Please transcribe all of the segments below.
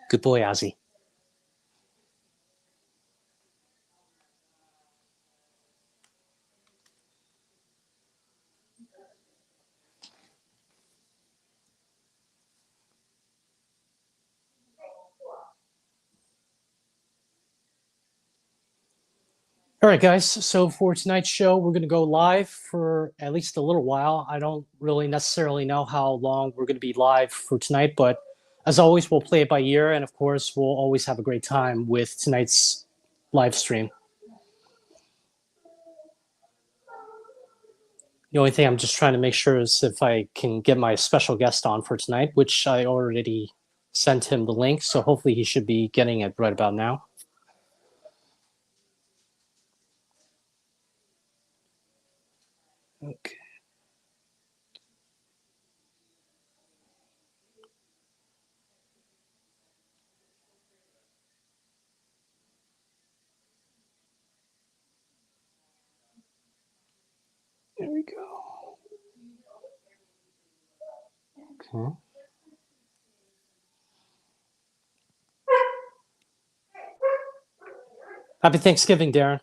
Good boy, Ozzy. All right, guys. So for tonight's show, we're going to go live for at least a little while. I don't really necessarily know how long we're going to be live for tonight, but as always, we'll play it by ear. And of course, we'll always have a great time with tonight's live stream. The only thing I'm just trying to make sure is if I can get my special guest on for tonight, which I already sent him the link. So hopefully he should be getting it right about now. Okay. There we go. Okay. Happy Thanksgiving, Darren.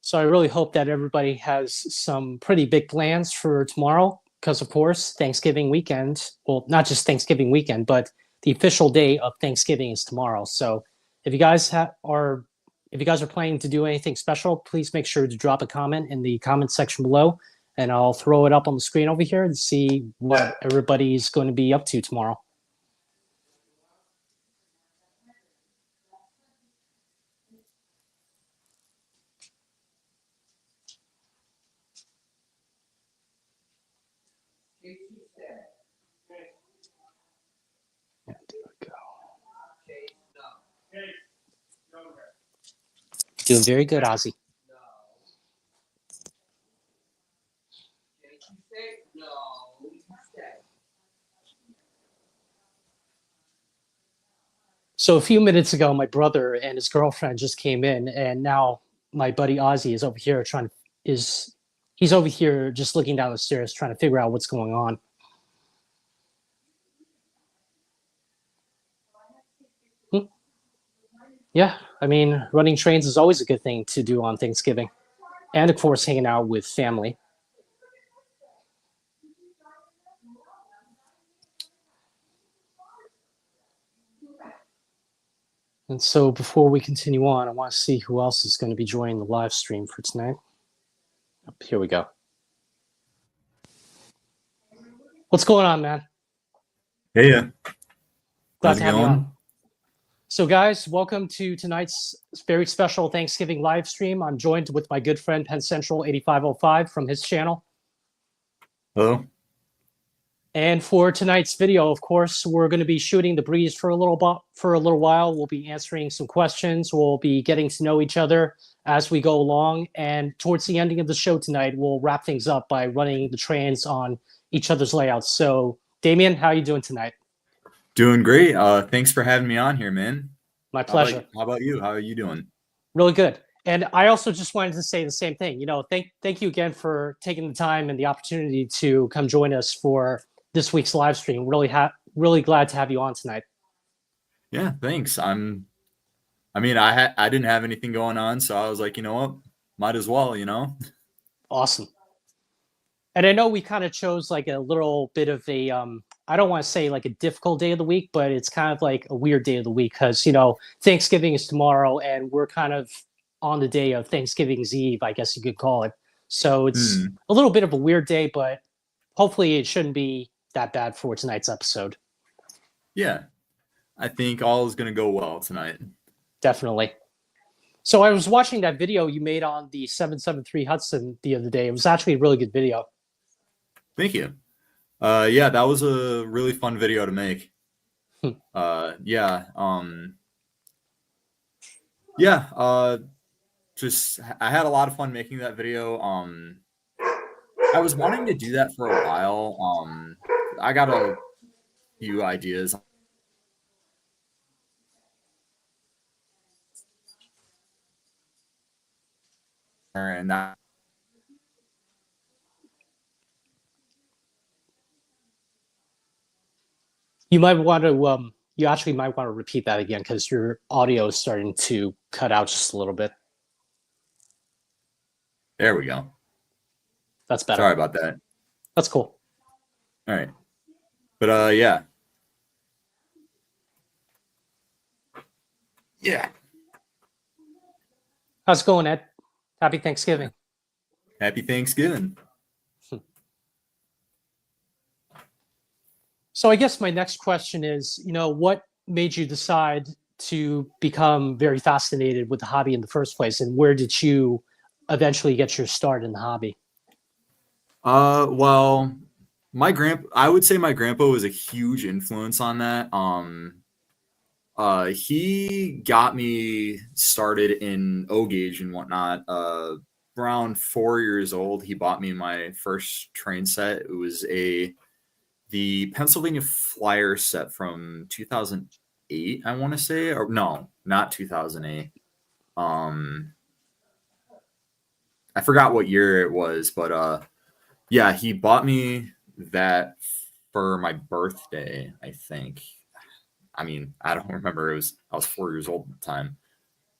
So I really hope that everybody has some pretty big plans for tomorrow because, of course, Thanksgiving weekend, well, not just Thanksgiving weekend, but the official day of Thanksgiving is tomorrow. So if you guys are planning to do anything special, please make sure to drop a comment in the comment section below, and I'll throw it up on the screen over here to see what everybody's going to be up to tomorrow. Yeah, there we go. Doing very good, Ozzy. So a few minutes ago, my brother and his girlfriend just came in, and now my buddy Ozzy is over here he's over here just looking down the stairs trying to figure out what's going on. Hmm. Yeah, I mean, running trains is always a good thing to do on Thanksgiving, and of course, hanging out with family. And so, before we continue on, I want to see who else is going to be joining the live stream for tonight. Here we go. What's going on, man? Hey, Glad how's to it have you on. going? So, guys, welcome to tonight's very special Thanksgiving live stream. I'm joined with my good friend Penn Central 8505 from his channel. Hello. And for tonight's video, of course, we're going to be shooting the breeze for a little while. We'll be answering some questions. We'll be getting to know each other as we go along. And towards the ending of the show tonight, we'll wrap things up by running the trains on each other's layouts. So, Damien, how are you doing tonight? Doing great. Thanks for having me on here, man. My pleasure. How about you? How are you doing? Really good. And I also just wanted to say the same thing. You know, thank you again for taking the time and the opportunity to come join us for this week's live stream. Really glad to have you on tonight. Yeah, thanks. I didn't have anything going on, so I was like, you know what? Might as well, you know? Awesome. And I know we kind of chose like a little bit of a I don't want to say like a difficult day of the week, but it's kind of like a weird day of the week because, you know, Thanksgiving is tomorrow and we're kind of on the day of Thanksgiving's Eve, I guess you could call it. So it's a little bit of a weird day, but hopefully it shouldn't be that bad for tonight's episode. Yeah. I think all is going to go well tonight. Definitely. So I was watching that video you made on the 773 Hudson the other day. It was actually a really good video. Thank you. Yeah, that was a really fun video to make. Yeah. Just I had a lot of fun making that video. I was wanting to do that for a while. I got a few ideas. And that You might want to you actually might want to repeat that again because your audio is starting to cut out just a little bit. There we go. That's better. Sorry about that. That's cool. All right. But yeah. Yeah. How's it going, Ed? Happy Thanksgiving. Happy Thanksgiving. So I guess my next question is, what made you decide to become very fascinated with the hobby in the first place, and where did you eventually get your start in the hobby? Well, I would say my grandpa was a huge influence on that. He got me started in O gauge and whatnot. Around 4 years old, he bought me my first train set. It was the Pennsylvania Flyer set from 2008, I want to say, or no, not 2008. I forgot what year it was, but yeah, he bought me that for my birthday, I think. I mean, I don't remember. I was 4 years old at the time.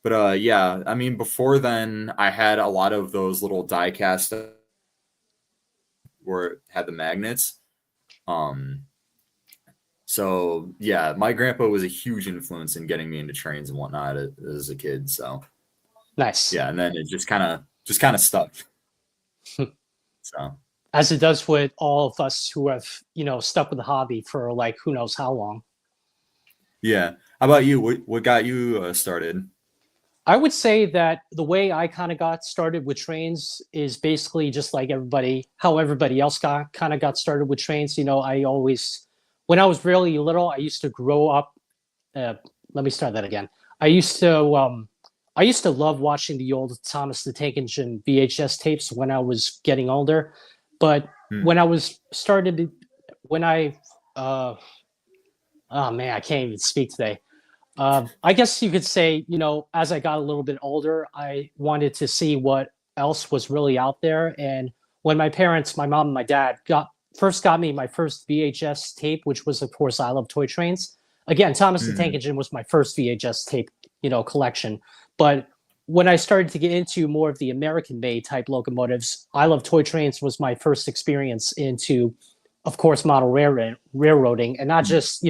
But yeah, I mean, before then, I had a lot of those little die cast where it had the magnets. So yeah, my grandpa was a huge influence in getting me into trains and whatnot as a kid. So Nice. yeah, and then it just kind of stuck. So As it does with all of us who have, stuck with the hobby for like who knows how long. yeah, how about you? What got you started? I would say that the way I kind of got started with trains is basically just like how everybody else got started with trains. When I was really little, I used to grow up. Uh, Let me start that again. I used to, um, I used to love watching the old Thomas the Tank Engine VHS tapes when I was getting older. But Hmm. when I was started, when I, uh, oh man, I can't even speak today. I guess you could say, as I got a little bit older, I wanted to see what else was really out there. And when my parents, my mom and my dad, got me my first VHS tape, which was, of course, I Love Toy Trains. Again, Thomas the Tank Hmm. Engine was my first VHS tape, collection. But when I started to get into more of the American-made type locomotives, I Love Toy Trains was my first experience into, of course, model railroading, and not Hmm. just,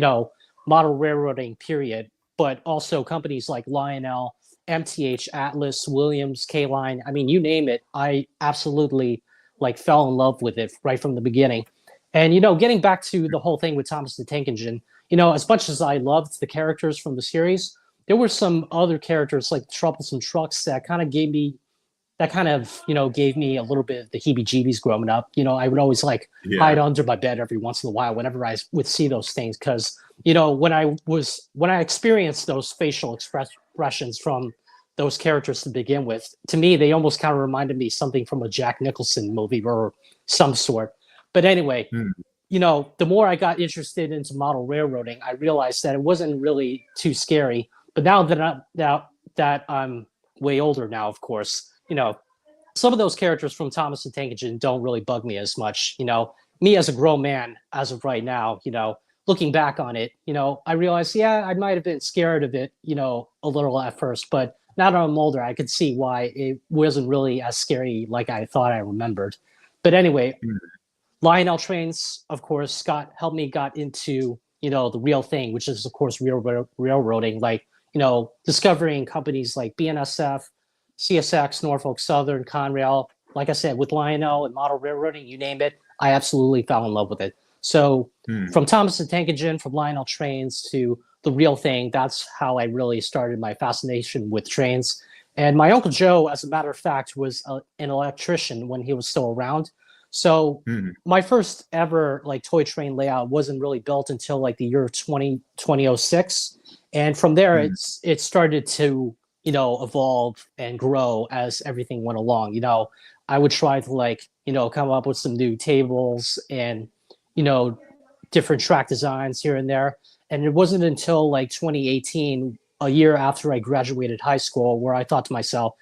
model railroading, period, but also companies like Lionel, MTH, Atlas, Williams, K-Line. I mean, you name it. I absolutely like fell in love with it right from the beginning. And getting back to the whole thing with Thomas the Tank Engine, as much as I loved the characters from the series, there were some other characters like Troublesome Trucks that kind of gave me a little bit of the heebie-jeebies growing up. I would always like hide Yeah. under my bed every once in a while whenever I would see those things, because when I experienced those facial expressions from those characters to begin with, to me they almost kind of reminded me something from a Jack Nicholson movie or some sort. But anyway, Hmm. the more I got interested into model railroading, I realized that it wasn't really too scary. But now that I'm way older now, of course, some of those characters from Thomas the Tank Engine don't really bug me as much. Me as a grown man, as of right now, looking back on it, I realized, yeah, I might have been scared of it, a little at first, but now that I'm older, I could see why it wasn't really as scary like I thought I remembered. But anyway, Hmm. Lionel Trains, of course, got into the real thing, which is of course railroading, like discovering companies like BNSF, CSX, Norfolk Southern, Conrail. Like I said, with Lionel and model railroading, you name it, I absolutely fell in love with it. So Hmm. from Thomas the Tank Engine, from Lionel Trains to the real thing, that's how I really started my fascination with trains. And my uncle Joe, as a matter of fact, was an electrician when he was still around. So Hmm. my first ever like toy train layout wasn't really built until like the year 2006, and from there Hmm. it started to evolve and grow as everything went along. I would try to like come up with some new tables and you know different track designs here and there, and it wasn't until like 2018, a year after I graduated high school, where I thought to myself,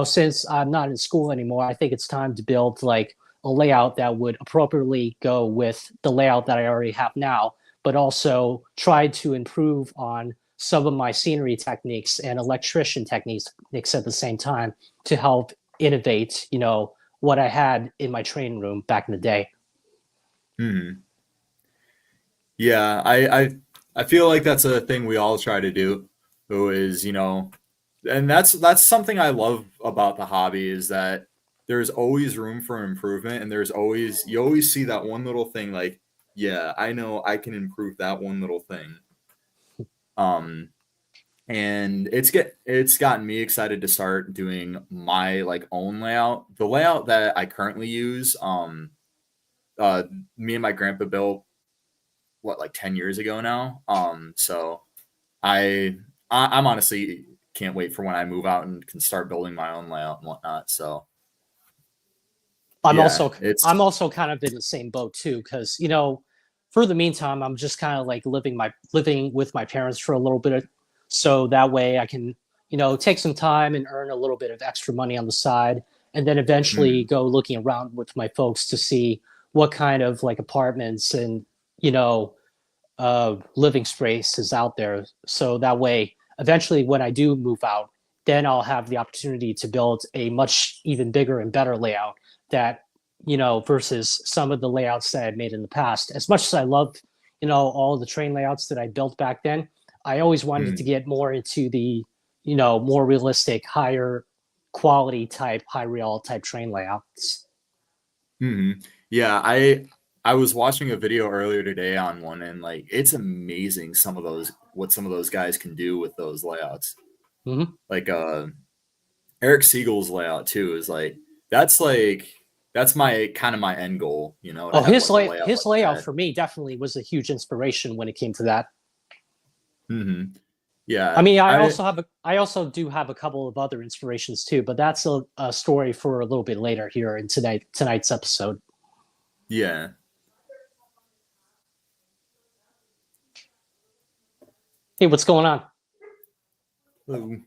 since I'm not in school anymore, I think it's time to build like a layout that would appropriately go with the layout that I already have now. but also tried to improve on some of my scenery techniques and electrician techniques at the same time to help innovate, what I had in my training room back in the day. Hmm. Yeah, I feel like that's a thing we all try to do. Who is, and that's something I love about the hobby is that there's always room for improvement, and you always see that one little thing like, yeah, I know I can improve that one little thing. Um, and it's gotten me excited to start doing my like own layout. The layout that I currently use, uh, me and my grandpa built what like 10 years ago now. So I, I'm honestly can't wait for when I move out and can start building my own layout and whatnot. So I'm yeah, also I'm it's also kind of in the same boat too, because for the meantime, I'm just kind of like living with my parents for a little bit, so that way I can take some time and earn a little bit of extra money on the side, and then eventually mm, go looking around with my folks to see what kind of like apartments and you know living space is out there. So that way, eventually, when I do move out, then I'll have the opportunity to build a much even bigger and better layout that, versus some of the layouts that I've made in the past. As much as I love, all the train layouts that I built back then, I always wanted to mm, get more into the, more realistic, higher quality type, high real type train layouts. yeah. I was watching a video earlier today on one, and like it's amazing what some of those guys can do with those layouts. Hmm. Like Eric Siegel's layout too is like that's my kind of my end goal, to Oh, have like a layout his like layout that. for me definitely was a huge inspiration when it came to that. Hmm. I Yeah, mean, I also do have a couple of other inspirations too, but that's a story for a little bit later here in tonight's episode. yeah. Hey, what's going on? Um,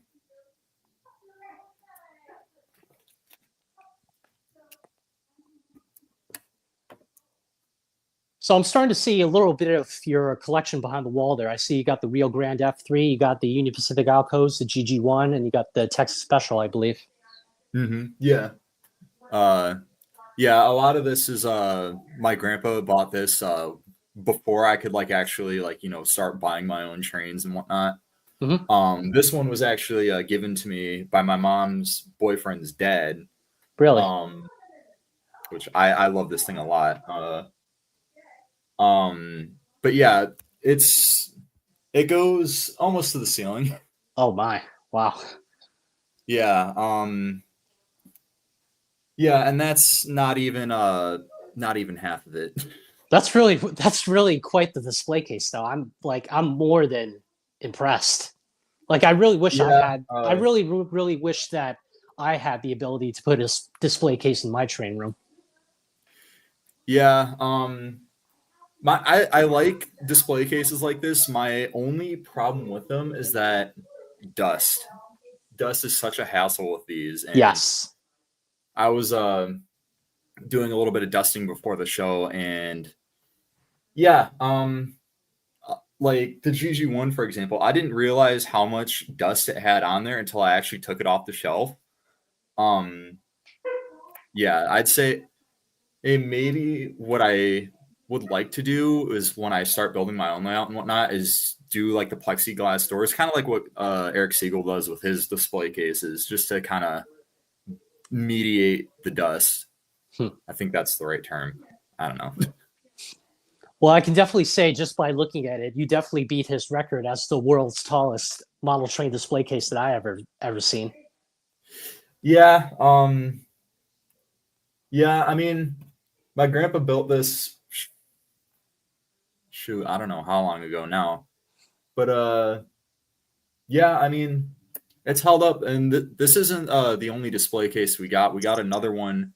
So I'm starting to see a little bit of your collection behind the wall there. I see you got the Rio Grande F3, you got the Union Pacific Alcos, the GG1, and you got the Texas Special, I believe. yeah. Uh, yeah. A lot of this is my grandpa bought this before I could like actually like start buying my own trains and whatnot. Hmm. This one was actually given to me by my mom's boyfriend's dad. Really? Um, which I love this thing a lot. But yeah, it goes almost to the ceiling. Oh my! Wow. Yeah. Yeah, and that's not even half of it. That's really quite the display case, though. I'm more than impressed. Like Yeah. I really wish that I had the ability to put a display case in my train room. Yeah. I like display cases like this. My only problem with them is that dust. Dust is such a hassle with these, and Yes. I was doing a little bit of dusting before the show, and yeah, like the GG1 for example, I didn't realize how much dust it had on there until I actually took it off the shelf. Um, yeah, I'd say maybe what I would like to do is when I start building my own layout and whatnot is do like the plexiglass doors, kind of like what Eric Siegel does with his display cases, just to kind of mediate the dust. Hmm. I think that's the right term. I don't know. Well, I can definitely say just by looking at it, you definitely beat his record as the world's tallest model train display case that I ever seen. Yeah, yeah. I mean, my grandpa built this. Shoot, I don't know how long ago now, but yeah. I mean, it's held up, and this isn't the only display case we got. We got another one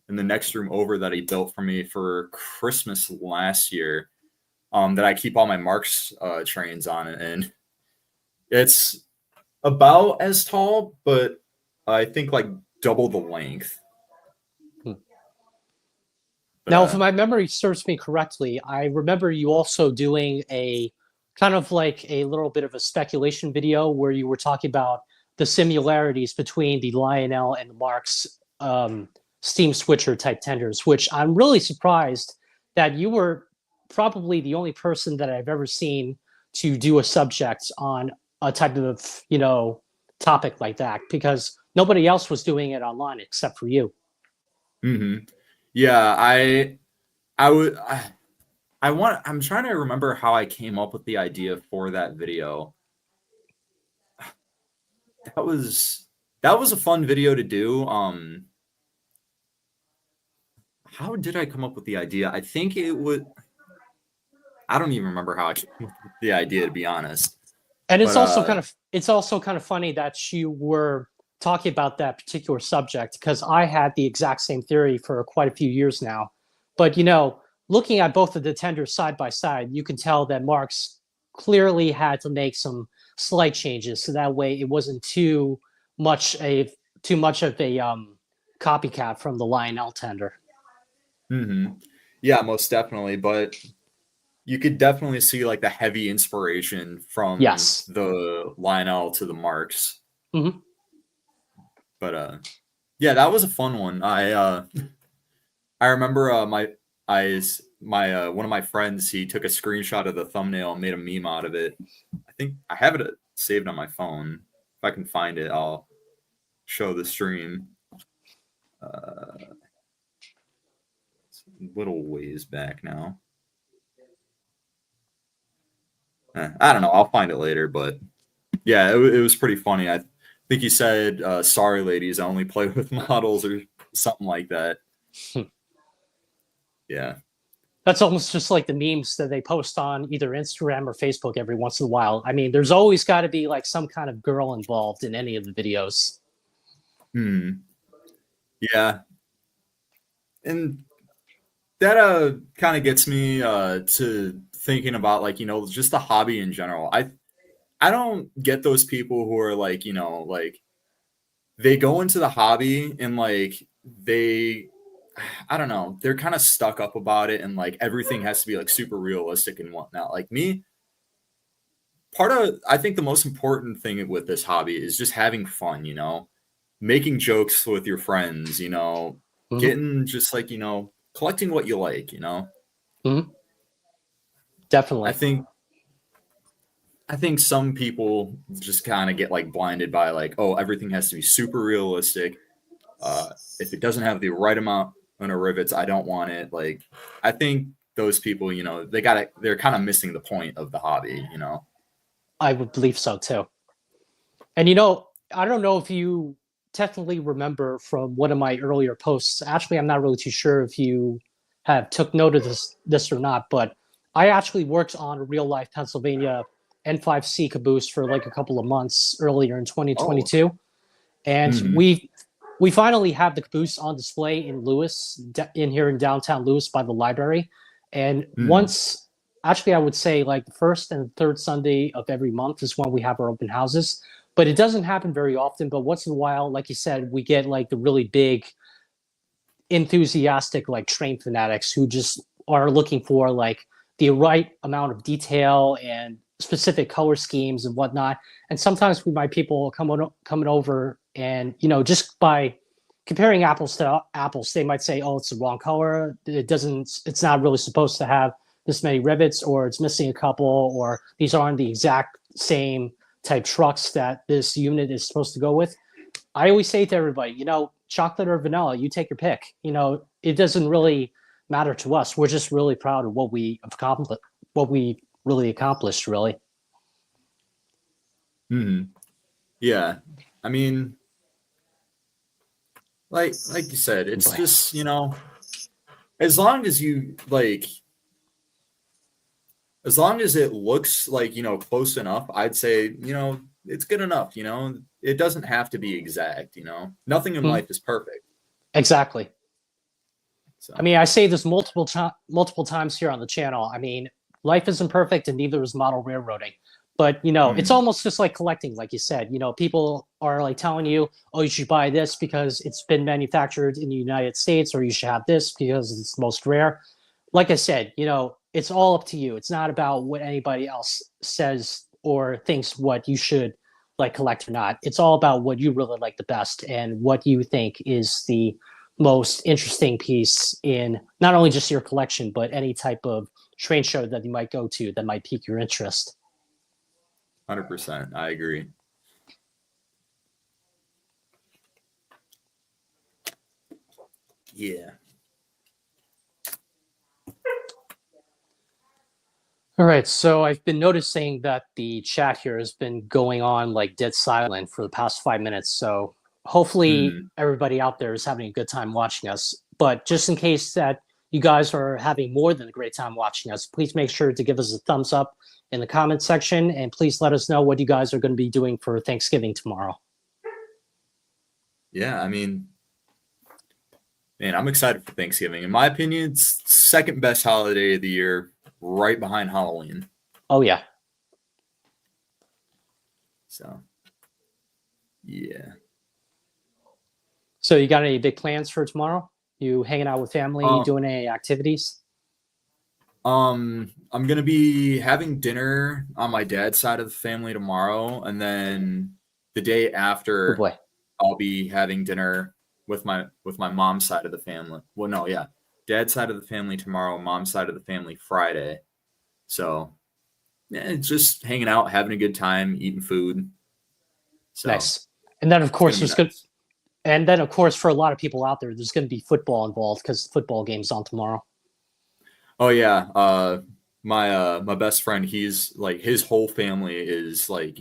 in the next room over that he built for me for Christmas last year. That I keep all my Marks trains on, and it's about as tall, but I think like double the length. Hmm. But Now, if my memory serves me correctly, I remember you also doing a kind of like a little bit of a speculation video where you were talking about the similarities between the Lionel and the Mark's steam switcher type tenders, which I'm really surprised that you were probably the only person that I've ever seen to do a subject on a type of, topic like that, because nobody else was doing it online except for you. yeah, I would I'm trying to remember how I came up with the idea for that video. That was a fun video to do. How did I come up with the idea? I think it would. I don't even remember how I came up with the idea, to be honest. And But it's also kind of funny that you were talking about that particular subject, because I had the exact same theory for quite a few years now. But looking at both of the tenders side by side, you can tell that Marx clearly had to make some slight changes so that way it wasn't much a too much of a copycat from the Lionel tender. yeah, most definitely. But you could definitely see like the heavy inspiration from Yes. the Lionel to the Marks. Mm-hmm. But yeah, that was a fun one. I remember my one of my friends, he took a screenshot of the thumbnail and made a meme out of it. I think I have it saved on my phone. If I can find it, I'll show the stream. It's a little ways back now. I don't know. I'll find it later, but yeah, it was pretty funny. I think he said, "Sorry, ladies, I only play with models," or something like that. Yeah. That's almost just like the memes that they post on either Instagram or Facebook every once in a while. I mean, there's always got to be like some kind of girl involved in any of the videos. Yeah. And that kind of gets me to thinking about like, just the hobby in general. I don't get those people who are like, like they go into the hobby and like I don't know, they're kind of stuck up about it and like everything has to be like super realistic and whatnot. Like me, I think the most important thing with this hobby is just having fun, making jokes with your friends, getting just like, collecting what you like, Definitely. I think some people just kind of get like blinded by like, oh, everything has to be super realistic. If it doesn't have the right amount of rivets, I don't want it. Like, I think those people, they're kind of missing the point of the hobby, I would believe so too. And I don't know if you technically remember from one of my earlier posts. Actually, I'm not really too sure if you have took note of this or not, but I actually worked on a real life Pennsylvania N5C caboose for like a couple of months earlier in 2022. Oh. And we finally have the caboose on display in Lewis, in here in downtown Lewis by the library. And once, actually, I would say like the first and third Sunday of every month is when we have our open houses. But it doesn't happen very often. But once in a while, like you said, we get like the really big, enthusiastic like train fanatics who just are looking for like the right amount of detail and specific color schemes and whatnot. And sometimes we might people coming over and just by comparing apples to apples, they might say, oh, it's the wrong color, it's not really supposed to have this many rivets, or it's missing a couple, or these aren't the exact same type trucks that this unit is supposed to go with. I always say to everybody, chocolate or vanilla, you take your pick. It doesn't really matter to us. We're just really proud of what we accomplished, really accomplished, really. Yeah. I mean, like you said, it's just, as long as you like, as long as it looks like, close enough, I'd say, it's good enough. It doesn't have to be exact, nothing in life is perfect. Exactly. So. I mean, I say this multiple times here on the channel. I mean, life isn't perfect and neither is model railroading. But it's Hmm. almost just like collecting, like you said. People are like telling you, "Oh, you should buy this because it's been manufactured in the United States," or "You should have this because it's most rare." Like I said, it's all up to you. It's not about what anybody else says or thinks what you should like collect or not. It's all about what you really like the best and what you think is the most interesting piece in not only just your collection, but any type of trade show that you might go to that might pique your interest. 100%. I agree. Yeah. All right, so I've been noticing that the chat here has been going on like dead silent for the past 5 minutes. So hopefully Hmm. everybody out there is having a good time watching us. But just in case that you guys are having more than a great time watching us, please make sure to give us a thumbs up in the comment section, and please let us know what you guys are going to be doing for Thanksgiving tomorrow. Yeah, I mean, man, I'm excited for Thanksgiving. In my opinion, it's second best holiday of the year, right behind Halloween. Oh yeah. So, yeah. So you got any big plans for tomorrow? You hanging out with family, Um, doing any activities? I'm gonna be having dinner on my dad's side of the family tomorrow, and then the day Oh after, boy. I'll be having dinner with my mom's side of the family. Well, no, yeah, dad's side of the family tomorrow, mom's side of the family Friday. So, yeah, it's just hanging out, having a good time, eating food. So Nice. And then of it's gonna course be there's good. nice. And then, of course, for a lot of people out there, there's going to be football involved because the football game's on tomorrow. Oh yeah, my best friend, he's like his whole family is like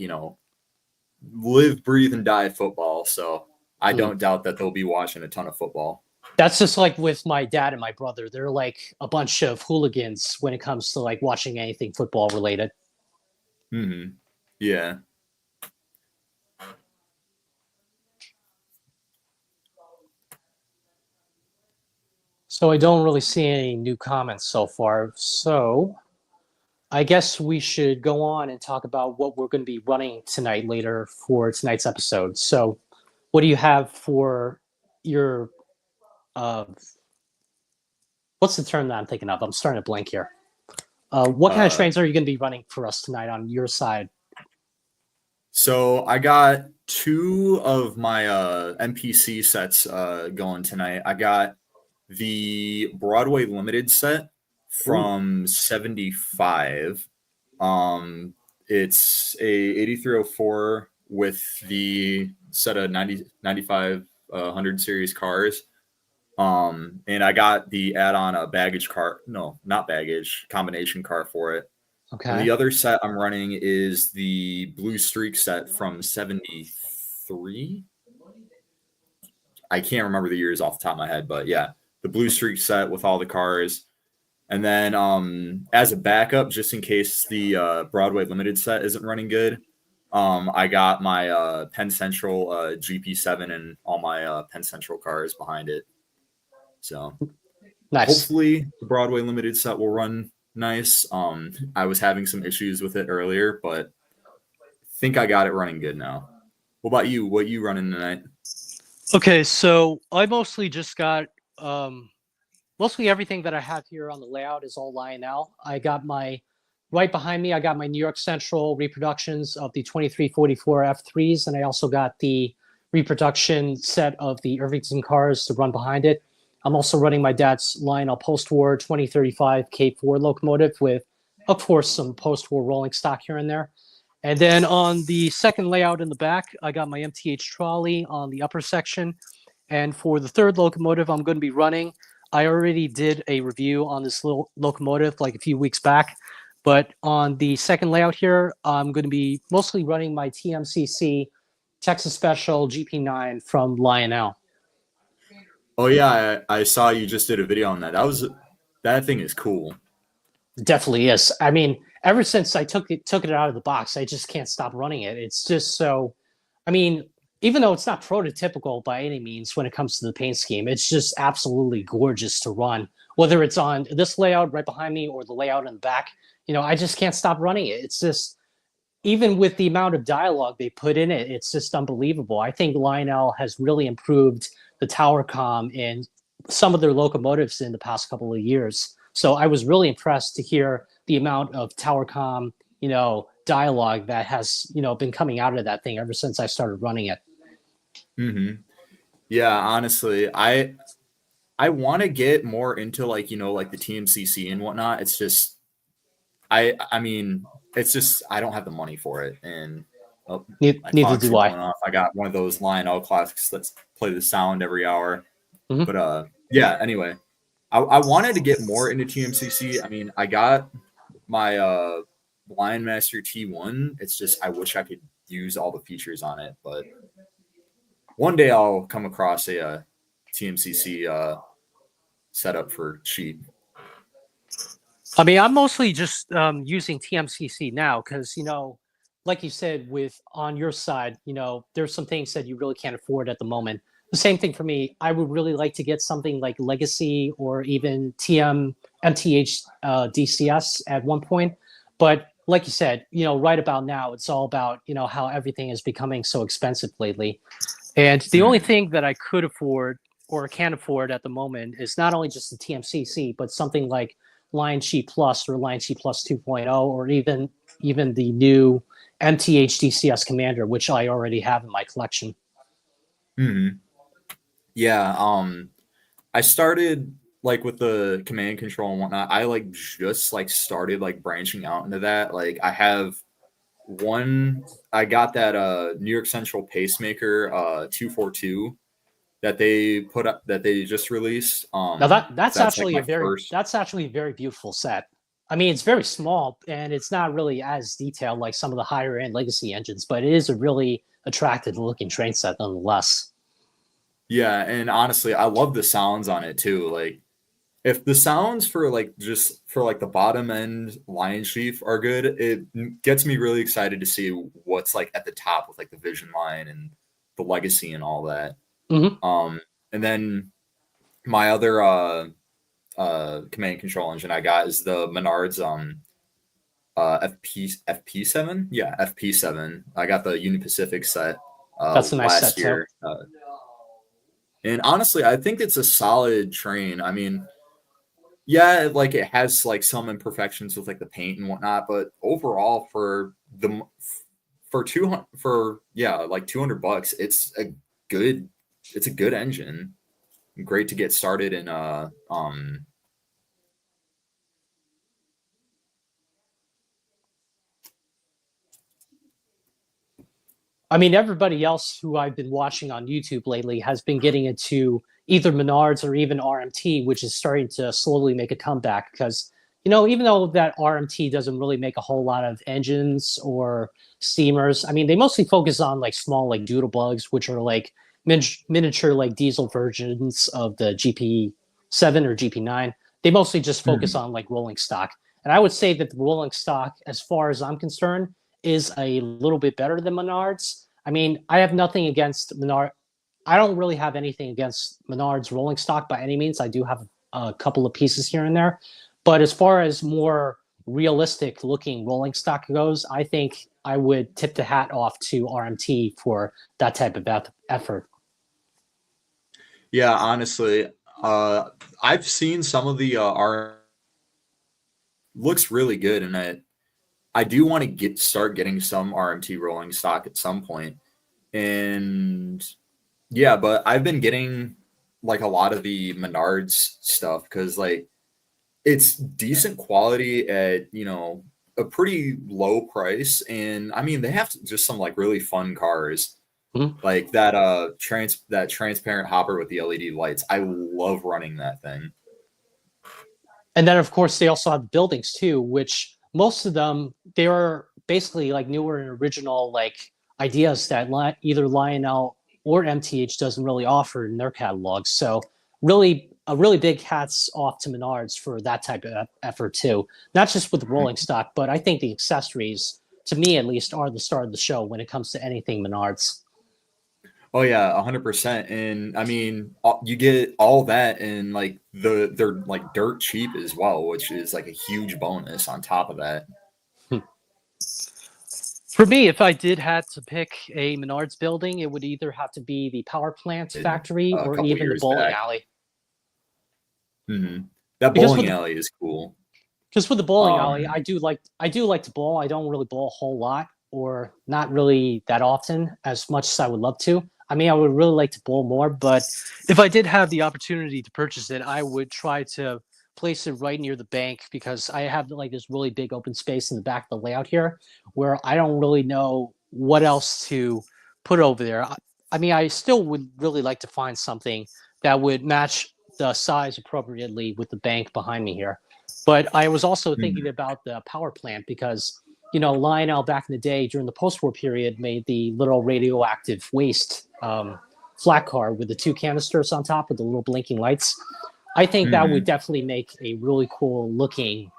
live, breathe, and die football. So I Mm. don't doubt that they'll be watching a ton of football. That's just like with my dad and my brother. They're like a bunch of hooligans when it comes to like watching anything football related. Hmm. Yeah. So I don't really see any new comments so far. So I guess we should go on and talk about what we're going to be running tonight later for tonight's episode. So, what do you have for your uh, what's the term that I'm thinking of? I'm starting to blank here. What kind of Uh, trains are you going to be running for us tonight on your side? so I got two of my NPC sets going tonight. I got the Broadway Limited set Ooh, from 75. Um, it's a 8304 with the set of 95 100 series cars. And I got the add-on a baggage car. No, not baggage, combination car for it. And okay. the other set I'm running is the Blue Streak set from 73. I can't remember the years off the top of my head, but yeah, the Blue Streak set with all the cars. And then as a backup, just in case the Broadway Limited set isn't running good, I got my Penn Central GP7 and all my Penn Central cars behind it. So Nice. hopefully the Broadway Limited set will run nice. I was having some issues with it earlier, but I think I got it running good now. What about you? What you running tonight? Okay, so I mostly just got mostly everything that I have here on the layout is all Lionel. I got my right behind me. I got my New York Central reproductions of the 2344 F3s, and I also got the reproduction set of the Irvington cars to run behind it. I'm also running my dad's Lionel post-war 2035 K4 locomotive with, of course, some post-war rolling stock here and there. And then on the second layout in the back, I got my MTH trolley on the upper section. And for the third locomotive I'm going to be running, I already did a review on this little locomotive like a few weeks back. But on the second layout here, I'm going to be mostly running my TMCC Texas Special GP9 from Lionel. Oh yeah, I saw you just did a video on that. That thing is cool. Definitely is. I mean, ever since I took it out of the box, I just can't stop running it. It's just so. I mean, even though it's not prototypical by any means when it comes to the paint scheme, it's just absolutely gorgeous to run. Whether it's on this layout right behind me or the layout in the back, I just can't stop running it. It's just even with the amount of dialogue they put in it, it's just unbelievable. I think Lionel has really improved the tower comm in some of their locomotives in the past couple of years. So I was really impressed to hear the amount of tower comm, dialogue that has, been coming out of that thing ever since I started running it. Mm-hmm. Yeah, honestly, I want to get more into like like the TMCC and whatnot. It's just I mean it's just I don't have the money for it, and oh, my Neither clocks do are I. going off. I got one of those Lionel clocks that's play the sound every hour. Mhm. But yeah. Anyway, I wanted to get more into TMCC. I mean, I got my Lion Master T1. It's just I wish I could use all the features on it, but one day I'll come across a TMCC setup for cheap. I mean, I'm mostly just using TMCC now because, like you said, with on your side, there's some things that you really can't afford at the moment. The same thing for me. I would really like to get something like Legacy or even MTH DCS at one point. But like you said, right about now, it's all about, how everything is becoming so expensive lately. And the only Mm. thing that I could afford or can afford at the moment is not only just the TMCC, but something like Lion Plus or Lion Plus 2.0, or even the new MTH DCS Commander, which I already have in my collection. Mm. Yeah. I started like with the command control and whatnot. I like just like started like branching out into that. Like I have one. I got that New York Central Pacemaker 242 that they put up that they just released. Now that's That's like actually my first. a very beautiful set. I mean, it's very small and it's not really as detailed like some of the higher end legacy engines, but it is a really attractive looking train set nonetheless. Yeah, and honestly, I love the sounds on it too. Like if the sounds for like just for like the bottom end Lion Chief are good, it gets me really excited to see what's like at the top with like the Vision line and the Legacy and all that. Mm-hmm. And then my other command control engine I got is the Menards FP7. Yeah, FP7. I got the Union Pacific set That's a nice set last too. year. And honestly, I think it's a solid train. I mean, yeah, like it has like some imperfections with like the paint and whatnot, but overall for 200 for yeah, like $200, good it's a good engine. Great to get started in I mean, everybody else who I've been watching on YouTube lately has been getting into either Menards or even RMT, which is starting to slowly make a comeback because, even though that RMT doesn't really make a whole lot of engines or steamers, I mean, they mostly focus on like small, like doodle bugs, which are like miniature, like diesel versions of the GP7 or GP9. They mostly just focus Mhm. on like rolling stock. And I would say that the rolling stock, as far as I'm concerned, is a little bit better than Menards. I mean, I have nothing against Menard. I don't really have anything against Menards rolling stock by any means. I do have a couple of pieces here and there, but as far as more realistic looking rolling stock goes, I think I would tip the hat off to RMT for that type of effort. Yeah, honestly, uh I've seen some of the R looks really good, and I do want to start getting some RMT rolling stock at some point. And yeah, but I've been getting like a lot of the Menards stuff because like it's decent quality at a pretty low price, and I mean they have just some like really fun cars Mhm. like that that transparent hopper with the LED lights. I love running that thing. And then, of course, they also have buildings too, which most of them they are basically like newer and original like ideas that either Lionel or MTH doesn't really offer in their catalogs. So really, a really big hats off to Menards for that type of effort too. Not just with the rolling stock, but I think the accessories, to me at least, are the star of the show when it comes to anything Menards. Oh yeah, 100%. And I mean, you get all that, and like they're like dirt cheap as well, which is like a huge bonus on top of that. For me, if I did had to pick a Menards building, it would either have to be the power plant In factory a or couple even the years bowling back. alley. That Because bowling with alley is cool. the bowling alley, Um, I do like to bowl. I don't really bowl a whole lot, or not really that often, as much as I would love to. I mean, I would really like to bowl more, but if I did have the opportunity to purchase it, I would try to place it right near the bank because I have like this really big open space in the back of the layout here where I don't really know what else to put over there. I mean, I still would really like to find something that would match the size appropriately with the bank behind me here. But I was also thinking mhm. about the power plant because, Lionel back in the day during the post-war period made the little radioactive waste flat car with the two canisters on top with the little blinking lights. I think that would definitely make a really cool looking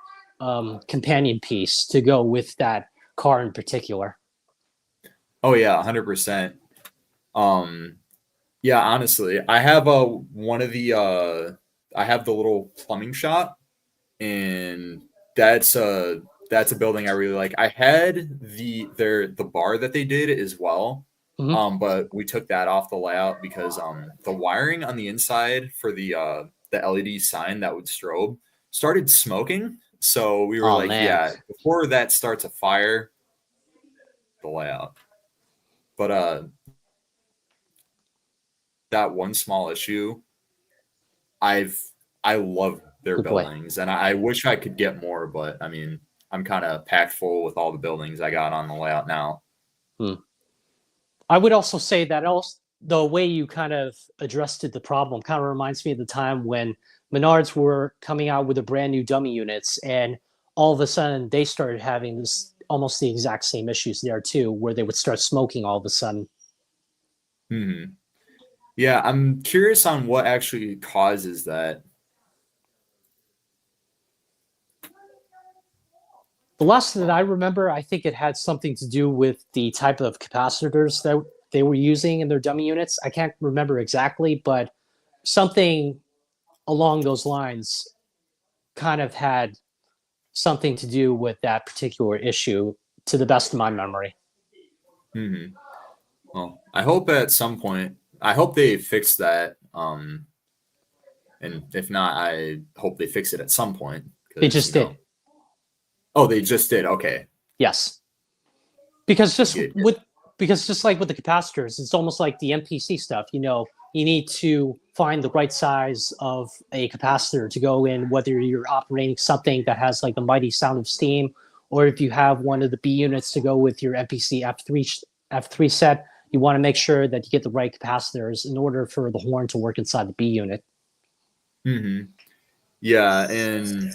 companion piece to go with that car in particular. Oh yeah, 100%. Um, yeah, honestly, I have I have the little plumbing shop, and that's a building I really like. I had the bar that they did as well. Mhm. But we took that off the layout because the wiring on the inside for the LED sign that would strobe started smoking. So we were Oh like, man, yeah, before that starts a fire, the layout. But that one small issue, I've I love their good boy. buildings, and I wish I could get more, but I mean, I'm kind of packed full with all the buildings I got on the layout now. Hmm. I would also say that also the way you kind of addressed the problem kind of reminds me of the time when Menards were coming out with the brand new dummy units, and all of a sudden they started having this almost the exact same issues there too, where they would start smoking all of a sudden. Hmm. Yeah, I'm curious on what actually causes that. The last that I remember, I think it had something to do with the type of capacitors that they were using in their dummy units. I can't remember exactly, but something along those lines kind of had something to do with that particular issue, to the best of my memory. Hmm. Well, I hope at some point, I hope they fix that. And if not, I hope they fix it at some point They because, just did, oh, they just did. Okay. yes. Because Okay, just good. with because just like with the capacitors, it's almost like the MPC stuff. You need to find the right size of a capacitor to go in, whether you're operating something that has like the mighty sound of steam, or if you have one of the B units to go with your MPC F3 set. You want to make sure that you get the right capacitors in order for the horn to work inside the B unit. Hmm. Yeah, and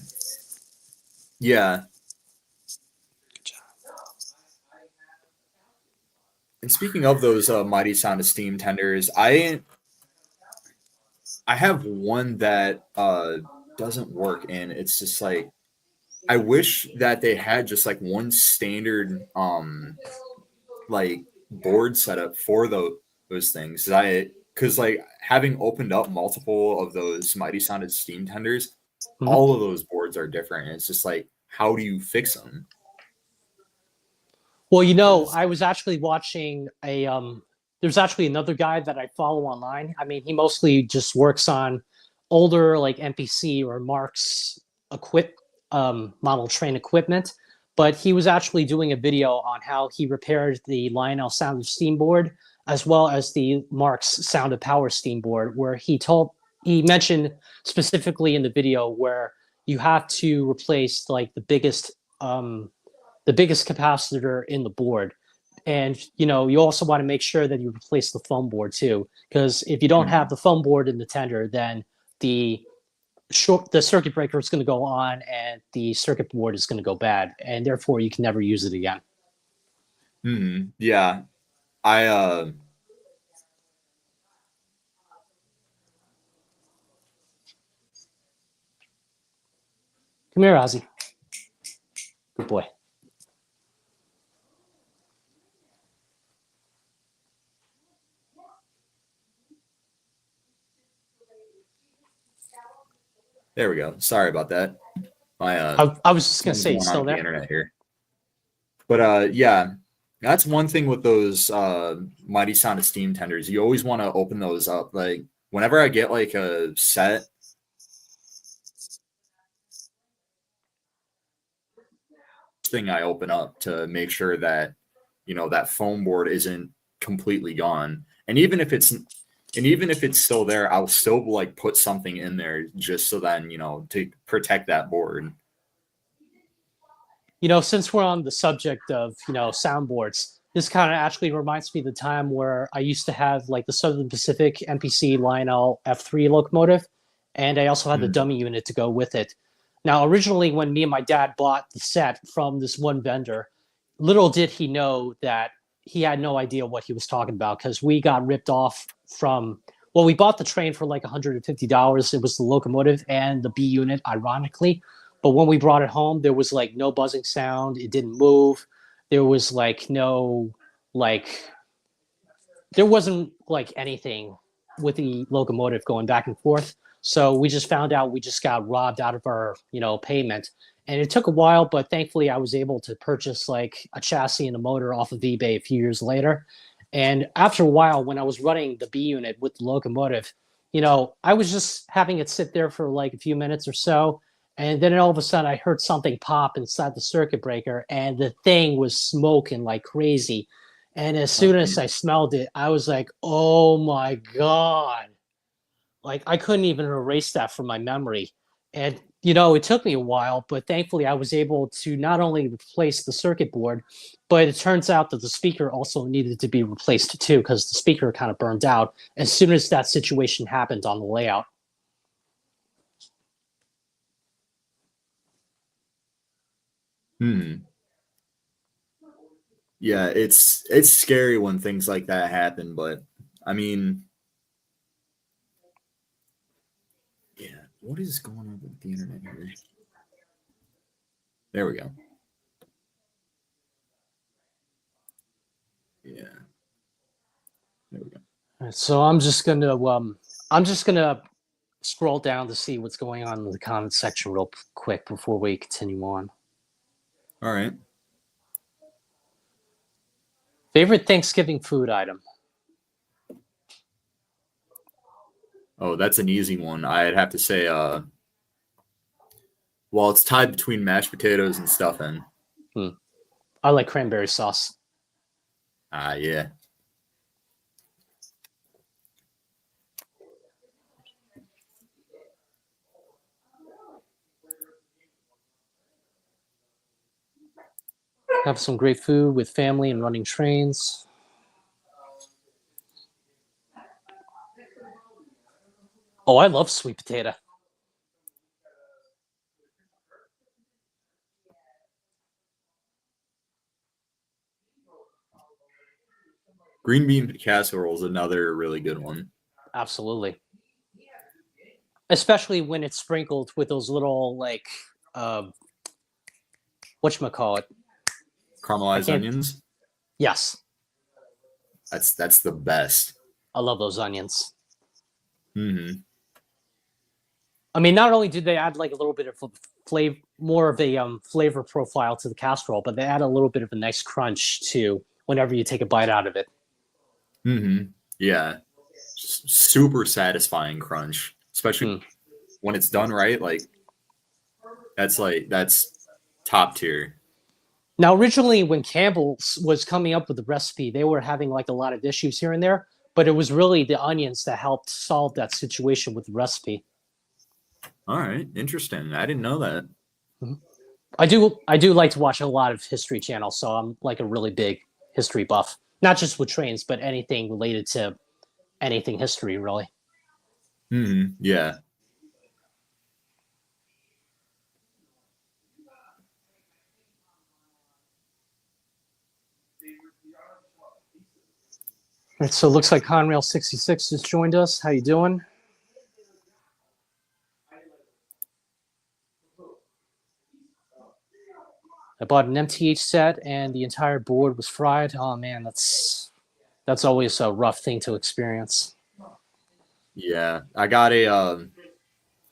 yeah, and speaking of those mighty sound of steam tenders, I have one that doesn't work, and it's just like I wish that they had just like one standard like board setup for those things. Because like having opened up multiple of those mighty sounded steam tenders, Mhm. all of those boards are different. And it's just like, how do you fix them? Well, Because I was actually watching there's actually another guy that I follow online. I mean, he mostly just works on older like NPC or Marks model train equipment, but he was actually doing a video on how he repaired the Lionel Sound of Steam board as well as the Marks Sound of Power Steam board, where he mentioned specifically in the video where you have to replace like the biggest capacitor in the board. And you also want to make sure that you replace the foam board too, because if you don't have Mhm. the foam board in the tender, then the the circuit breaker is going to go on and the circuit board is going to go bad, and therefore you can never use it again. Yeah, I Come here, Ozzy. Good boy. there we go. Sorry about that. My I was just going to something's say, going on still with the there? internet here. But yeah, That's one thing with those Mighty Sound of Steam tenders. You always want to open those up. Like whenever I get like a set, thing I open up to make sure that that foam board isn't completely gone. And even if it's still there, I'll still like put something in there just so then to protect that board. Since we're on the subject of, soundboards, this kind of actually reminds me of the time where I used to have like the Southern Pacific NPC Lionel F3 locomotive, and I also had the Mm. dummy unit to go with it. Now, originally, when me and my dad bought the set from this one vendor, little did he know that he had no idea what he was talking about because we got ripped off from. Well, we bought the train for like $150. It was the locomotive and the B unit, ironically. But when we brought it home, there was like no buzzing sound. It didn't move. There was like no, like, there wasn't like anything with the locomotive going back and forth. So we just found out we just got robbed out of our, payment. And it took a while, but thankfully I was able to purchase like a chassis and a motor off of eBay a few years later. And after a while, when I was running the B unit with the locomotive, I was just having it sit there for like a few minutes or so. And then all of a sudden, I heard something pop inside the circuit breaker, and the thing was smoking like crazy. And as soon as I smelled it, I was like, oh my God. Like I couldn't even erase that from my memory. And, it took me a while, but thankfully I was able to not only replace the circuit board, but it turns out that the speaker also needed to be replaced too, because the speaker kind of burned out as soon as that situation happened on the layout. Hmm. Yeah, it's scary when things like that happen, but I mean, yeah, what is going on with the internet here? There we go. Yeah, there we go. All right, so I'm just gonna scroll down to see what's going on in the comment section real quick before we continue on. All right. Favorite Thanksgiving food item? Oh, that's an easy one. I'd have to say, well, it's tied between mashed potatoes and stuffing. I like cranberry sauce. Yeah. Have some great food with family and running trains. Oh, I love sweet potato. Green bean casserole is another really good one. Absolutely. Especially when it's sprinkled with those little like whatchamacallit. I Caramelized can't onions. Yes. That's the best. I love those onions. Hmm. I mean, not only do they add like a little bit of flavor, more of a flavor profile to the casserole, but they add a little bit of a nice crunch to whenever you take a bite out of it. Hmm. Yeah. Super satisfying crunch, especially when it's done right. That's top tier. Now, originally, when Campbell's was coming up with the recipe, they were having like a lot of issues here and there, but it was really the onions that helped solve that situation with the recipe. All right, interesting. I didn't know that. Mhm. I do like to watch a lot of history channels, so I'm like a really big history buff. Not just with trains, but anything related to anything history, really. Hmm. Yeah. Right, so it looks like Conrail66 just joined us. How you doing? I bought an MTH set and the entire board was fried. Oh man, that's always a rough thing to experience. Yeah. I got a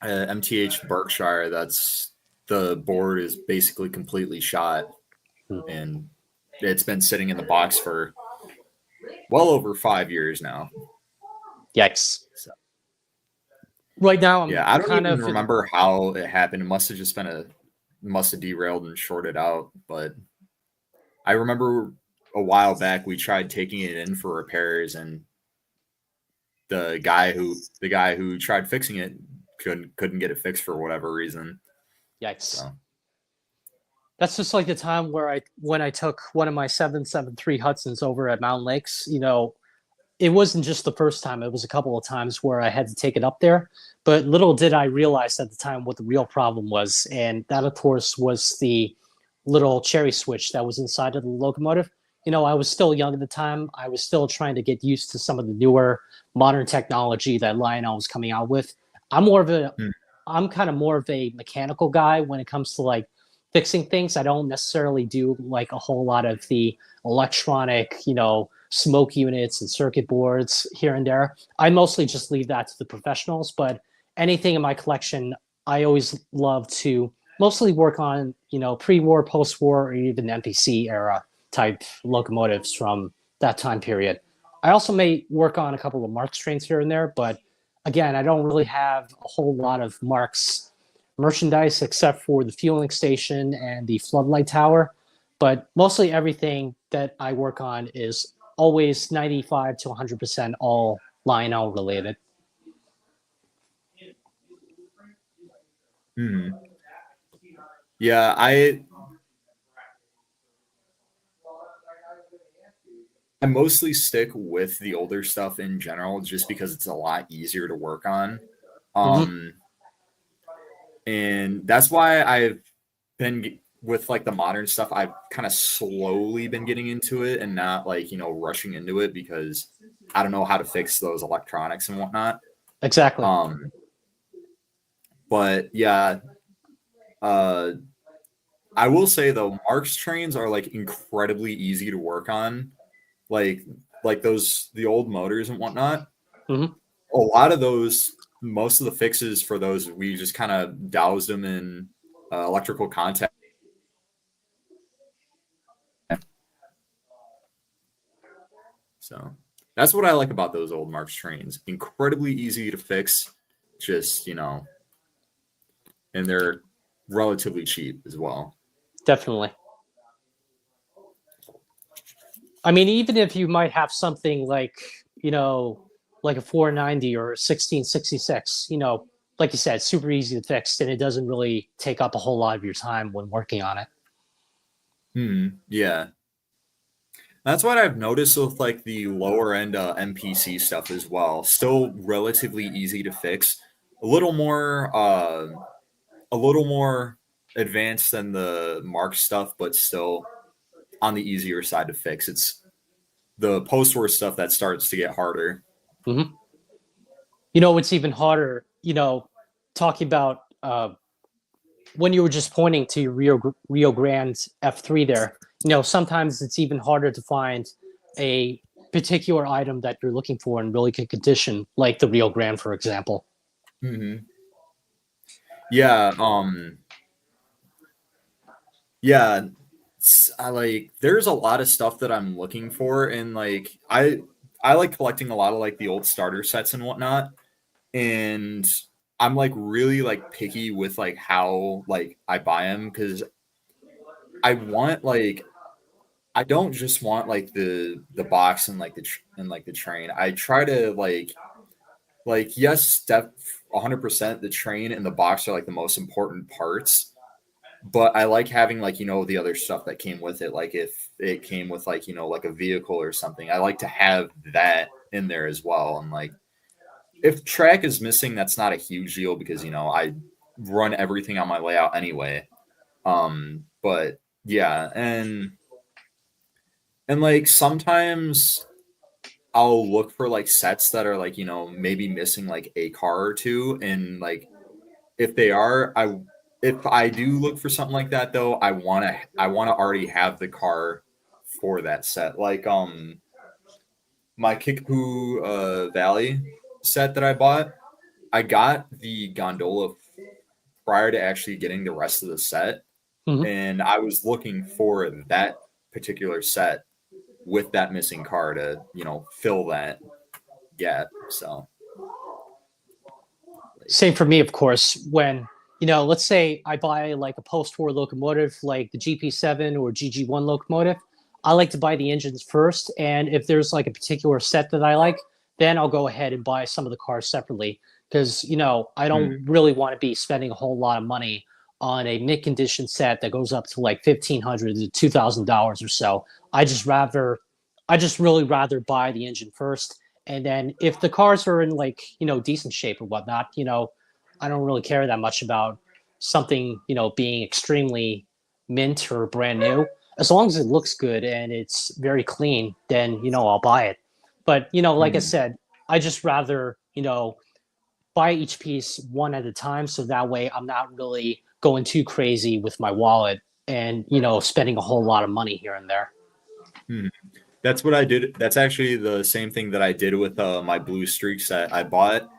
MTH Berkshire. That's the board is basically completely shot, Hmm. and it's been sitting in the box for well over 5 years now. Yikes. So, Right now, I'm yeah, I don't kind even of remember how it happened. It must have just been must have derailed and shorted out. But I remember a while back we tried taking it in for repairs, and the guy who tried fixing it couldn't get it fixed for whatever reason. yikes. So, That's just like the time where when I took one of my 773 Hudsons over at Mountain Lakes. It wasn't just the first time. It was a couple of times where I had to take it up there. But little did I realize at the time what the real problem was. And that, of course, was the little cherry switch that was inside of the locomotive. I was still young at the time. I was still trying to get used to some of the newer modern technology that Lionel was coming out with. I'm more of a, hmm. I'm kind of more of a mechanical guy when it comes to like fixing things. I don't necessarily do like a whole lot of the electronic, smoke units and circuit boards here and there. I mostly just leave that to the professionals, but anything in my collection, I always love to mostly work on, pre-war, post-war, or even NPC era type locomotives from that time period. I also may work on a couple of Marx trains here and there, but again, I don't really have a whole lot of Marx merchandise except for the fueling station and the floodlight tower. But mostly everything that I work on is always 95 to 100% all Lionel related. Hmm. Yeah, I mostly stick with the older stuff in general just because it's a lot easier to work on. Mm-hmm. Um, and that's why I've been with like the modern stuff. I've kind of slowly been getting into it and not like, rushing into it because I don't know how to fix those electronics and whatnot. Exactly. Um, but yeah, uh, I will say though, Mark's trains are like incredibly easy to work on. Like those the old motors and whatnot. Mm-hmm. A lot of those, most of the fixes for those, we just kind of doused them in electrical contact. So that's what I like about those old Marks trains. Incredibly easy to fix, just and they're relatively cheap as well. Definitely. I mean, even if you might have something like, like a 490 or a 1666, like you said, super easy to fix and it doesn't really take up a whole lot of your time when working on it. Yeah. That's what I've noticed with like the lower end NPC stuff as well. Still relatively easy to fix. A little more a little more advanced than the Mark stuff, but still on the easier side to fix. It's the post-war stuff that starts to get harder. Mm-hmm. It's even harder, talking about when you were just pointing to your Rio Grande F3 there, sometimes it's even harder to find a particular item that you're looking for in really good condition, like the Rio Grande, for example. Mm-hmm. Yeah, yeah. I like. There's a lot of stuff that I'm looking for, and like I like collecting a lot of like the old starter sets and whatnot, and I'm like really like picky with like how like I buy them because I want like I don't just want like the box and like the train. I try to yes, step 100% the train and the box are like the most important parts, but I like having like the other stuff that came with it. Like if it came with like like a vehicle or something, I like to have that in there as well. And like if track is missing, that's not a huge deal because I run everything on my layout anyway. But yeah, and like sometimes I'll look for like sets that are like, maybe missing like a car or two. And like if they are, if I do look for something like that though, I wanna already have the car for that set. Like my Kickapoo Valley set that I bought, I got the gondola prior to actually getting the rest of the set. Mm-hmm. And I was looking for that particular set with that missing car to, fill that gap. So Same for me, of course. When, let's say I buy like a post-war locomotive, like the GP7 or GG1 locomotive, I like to buy the engines first. And if there's like a particular set that I like, then I'll go ahead and buy some of the cars separately. Because, I don't really want to be spending a whole lot of money on a mint condition set that goes up to like $1,500 to $2,000 or so. I just really rather buy the engine first, and then if the cars are in like, decent shape or whatnot, I don't really care that much about something, being extremely mint or brand new. As long as it looks good and it's very clean, then, I'll buy it. But, like I mhm. said, I just rather, buy each piece one at a time. So that way I'm not really going too crazy with my wallet and, spending a whole lot of money here and there. Mhm. That's what I did. That's actually the same thing that I did with my Blue Streak set I bought.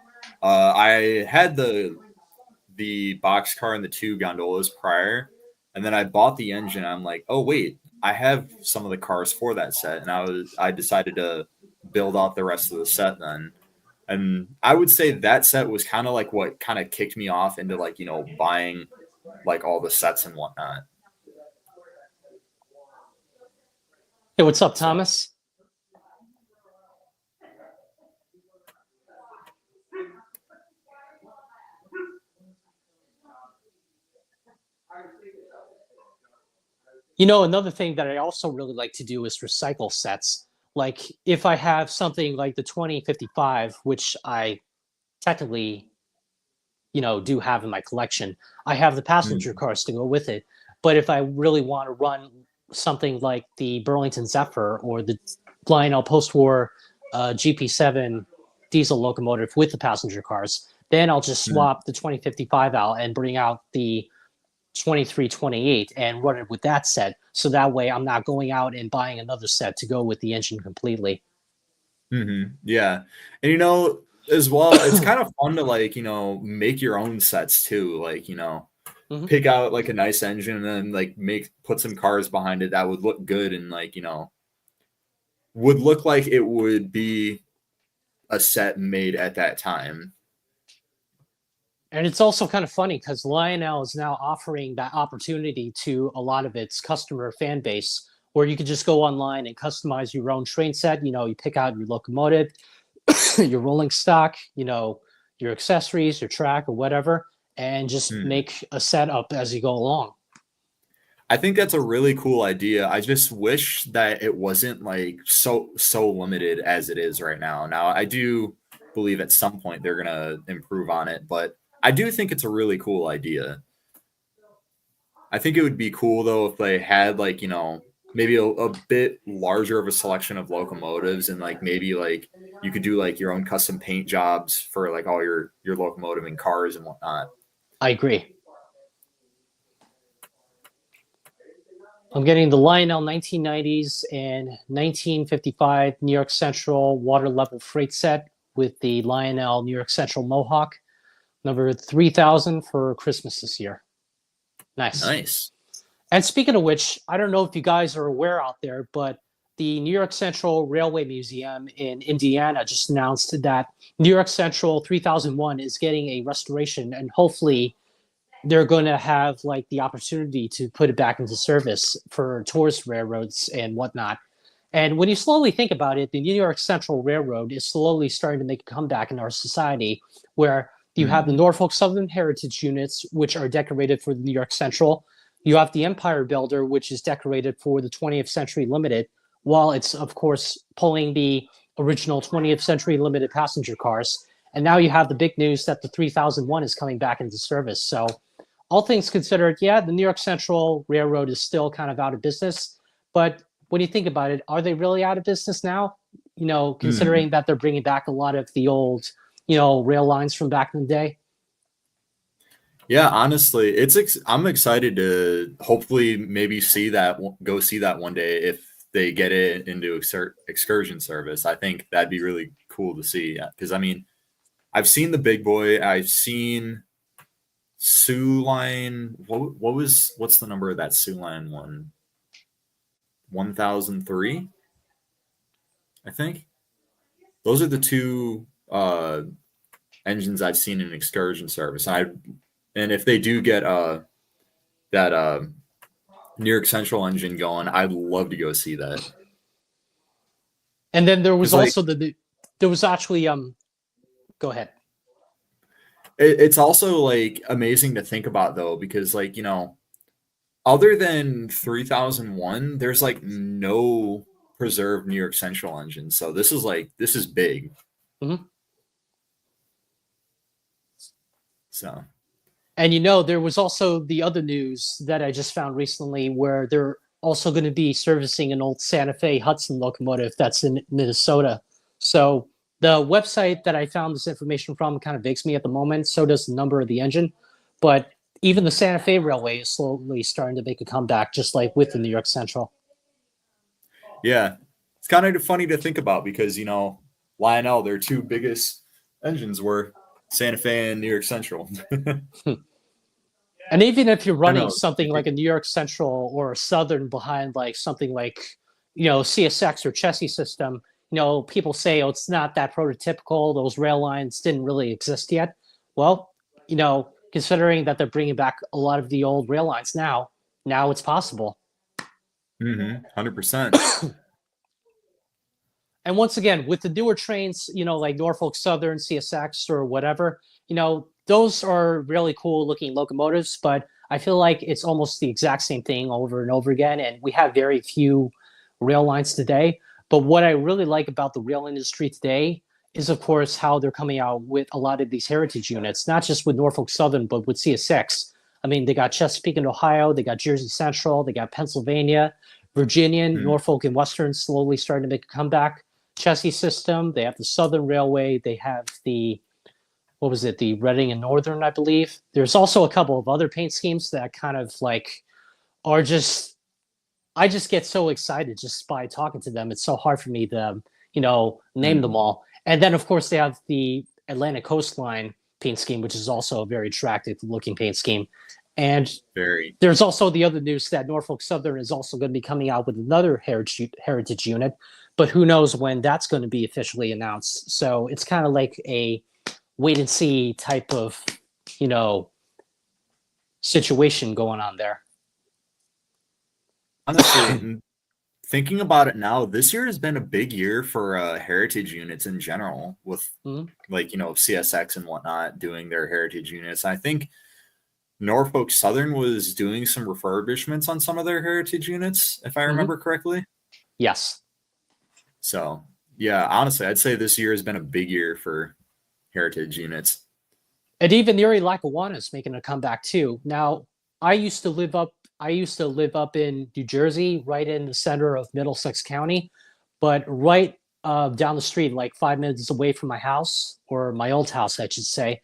I had the box car and the two gondolas prior, and then I bought the engine. I'm like, oh wait, I have some of the cars for that set, and I decided to build out the rest of the set then. And I would say that set was kind of like what kind of kicked me off into like, buying like all the sets and whatnot. Hey, what's up, So Thomas? Another thing that I also really like to do is recycle sets. Like if I have something like the 2055, which I technically, do have in my collection, I have the passenger mm, cars to go with it. But if I really want to run something like the Burlington Zephyr or the Lionel post-war GP7 diesel locomotive with the passenger cars, then I'll just mm. swap the 2055 out and bring out the 2328 and run it with that set. So that way I'm not going out and buying another set to go with the engine completely. Yeah. And as well, it's kind of fun to like, make your own sets too. Like, Mhm. pick out like a nice engine and then like put some cars behind it that would look good and like, would look like it would be a set made at that time. And it's also kind of funny because Lionel is now offering that opportunity to a lot of its customer fan base where you can just go online and customize your own train set. You pick out your locomotive, your rolling stock, your accessories, your track, or whatever, and just Hmm. make a setup as you go along. I think that's a really cool idea. I just wish that it wasn't like so limited as it is right now. Now, I do believe at some point they're going to improve on it, but I do think it's a really cool idea. I think it would be cool though if they had like, maybe a bit larger of a selection of locomotives and like maybe like you could do like your own custom paint jobs for like all your locomotive and cars and whatnot. I agree. I'm getting the Lionel 1990s and 1955 New York Central water level freight set with the Lionel New York Central Mohawk, number 3000 for Christmas this year. Nice. Nice. And speaking of which, I don't know if you guys are aware out there, but the New York Central Railway Museum in Indiana just announced that New York Central 3001 is getting a restoration, and hopefully they're going to have like the opportunity to put it back into service for tourist railroads and whatnot. And when you slowly think about it, the New York Central Railroad is slowly starting to make a comeback in our society, where you have the Mm, Norfolk Southern Heritage units, which are decorated for the New York Central. You have the Empire Builder, which is decorated for the 20th Century Limited, while it's, of course, pulling the original 20th Century Limited passenger cars. And now you have the big news that the 3001 is coming back into service. So all things considered, yeah, the New York Central Railroad is still kind of out of business. But when you think about it, are they really out of business now? mm. Considering that they're bringing back a lot of the old, rail lines from back in the day. Yeah, honestly, I'm excited to hopefully maybe go see that one day if they get it into excursion service. I think that'd be really cool to see because I mean, I've seen the big boy, I've seen Sioux Line. What's the number of that Sioux Line one? 1003, I think. Those are the two engines I've seen in excursion service. And if they do get that New York Central engine going, I'd love to go see that. And then there was 'Cause, like, also there was actually go ahead. it's also like amazing to think about though, because like, other than 3001, there's like no preserved New York Central engine. So this is big. Mm-hmm. So, And there was also the other news that I just found recently where they're also going to be servicing an old Santa Fe Hudson locomotive that's in Minnesota. So the website that I found this information from kind of begs me at the moment. So does the number of the engine. But even the Santa Fe Railway is slowly starting to make a comeback, just like with the New York Central. yeah, it's kind of funny to think about because, Lionel, their two biggest engines were Santa Fe and New York Central. And even if you're I running know. something like a New York Central or a Southern behind like something like, CSX or chassis system, people say, oh, it's not that prototypical. Those rail lines didn't really exist yet. Well, considering that they're bringing back a lot of the old rail lines now it's possible. 100%. And once again, with the newer trains, like Norfolk Southern, CSX, or whatever, those are really cool looking locomotives, but I feel like it's almost the exact same thing over and over again. And we have very few rail lines today. But what I really like about the rail industry today is, of course, how they're coming out with a lot of these heritage units, not just with Norfolk Southern, but with CSX. I mean, they got Chesapeake and Ohio, they got Jersey Central, they got Pennsylvania, Virginian, Norfolk, and Western slowly starting to make a comeback. Chassis system. They have the Southern Railway. They have the the Reading and Northern, I believe. There's also a couple of other paint schemes that kind of like are just. I just get so excited just by talking to them. It's so hard for me to name them all. And then of course they have the Atlantic Coastline paint scheme, which is also a very attractive looking paint scheme. And there's also the other news that Norfolk Southern is also going to be coming out with another heritage unit, but who knows when that's going to be officially announced. So it's kind of like a wait and see type of, situation going on there. Honestly, thinking about it now, this year has been a big year for heritage units in general with CSX and whatnot doing their heritage units. I think Norfolk Southern was doing some refurbishments on some of their heritage units, if I remember correctly. Yes. So, yeah, honestly, I'd say this year has been a big year for heritage units. And even Erie Lackawanna is making a comeback too. Now, I used to live up in New Jersey, right in the center of Middlesex County, but right down the street, like 5 minutes away from my house, or my old house, I should say,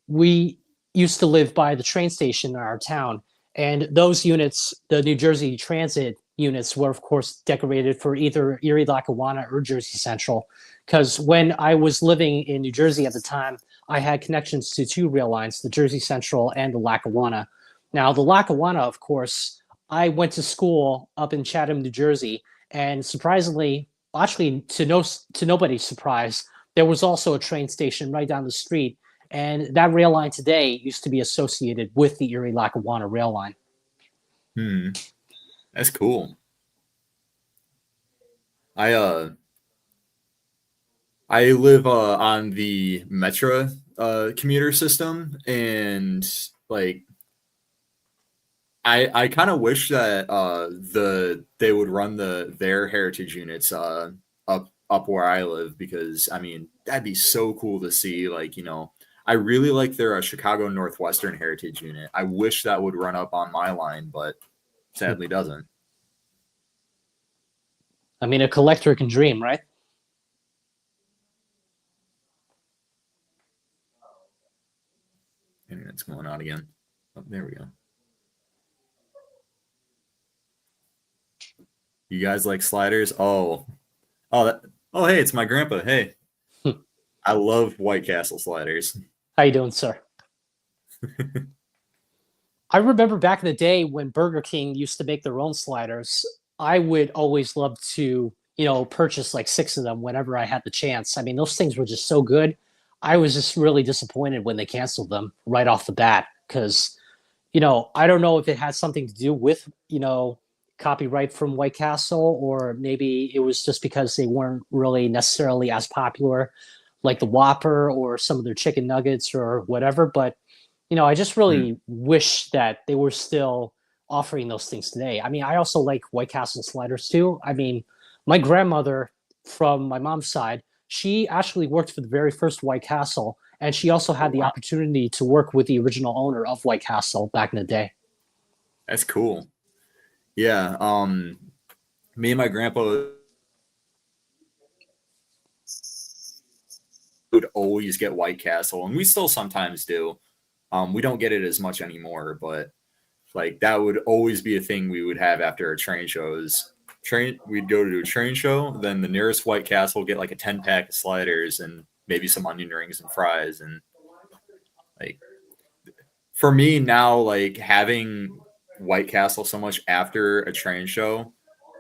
we used to live by the train station in our town. And those units, the New Jersey Transit units, were, of course, decorated for either Erie Lackawanna or Jersey Central. Because when I was living in New Jersey at the time, I had connections to two rail lines, the Jersey Central and the Lackawanna. Now, the Lackawanna, of course, I went to school up in Chatham, New Jersey, and surprisingly, actually to nobody's surprise, there was also a train station right down the street, and that rail line today used to be associated with the Erie Lackawanna rail line. That's cool. I live on the Metra commuter system, and like I kind of wish that they would run their heritage units up where I live, because I mean that'd be so cool to see. Like, I really like their Chicago Northwestern heritage unit. I wish that would run up on my line, but sadly doesn't. I mean, a collector can dream, right? Internet's going on again. Oh, there we go. You guys like sliders? Oh, hey, it's my grandpa. Hey, I love White Castle sliders. How you doing, sir? I remember back in the day when Burger King used to make their own sliders. I would always love to, purchase like 6 of them whenever I had the chance. I mean, those things were just so good. I was just really disappointed when they canceled them right off the bat because, I don't know if it had something to do with, copyright from White Castle, or maybe it was just because they weren't really necessarily as popular like the Whopper or some of their chicken nuggets or whatever. But, I just Hmm. really wish that they were still offering those things today. I mean, I also like White Castle sliders too. I mean, my grandmother from my mom's side, she actually worked for the very first White Castle, and she also Oh had the wow, opportunity to work with the original owner of White Castle back in the day. that's cool. Yeah. Me and my grandpa would always get White Castle, and we still sometimes do. We don't get it as much anymore, but like that would always be a thing we would have after our train shows. We'd go to a train show, then the nearest White Castle get like a 10 pack of sliders and maybe some onion rings and fries. And like for me now, like having White Castle so much after a train show,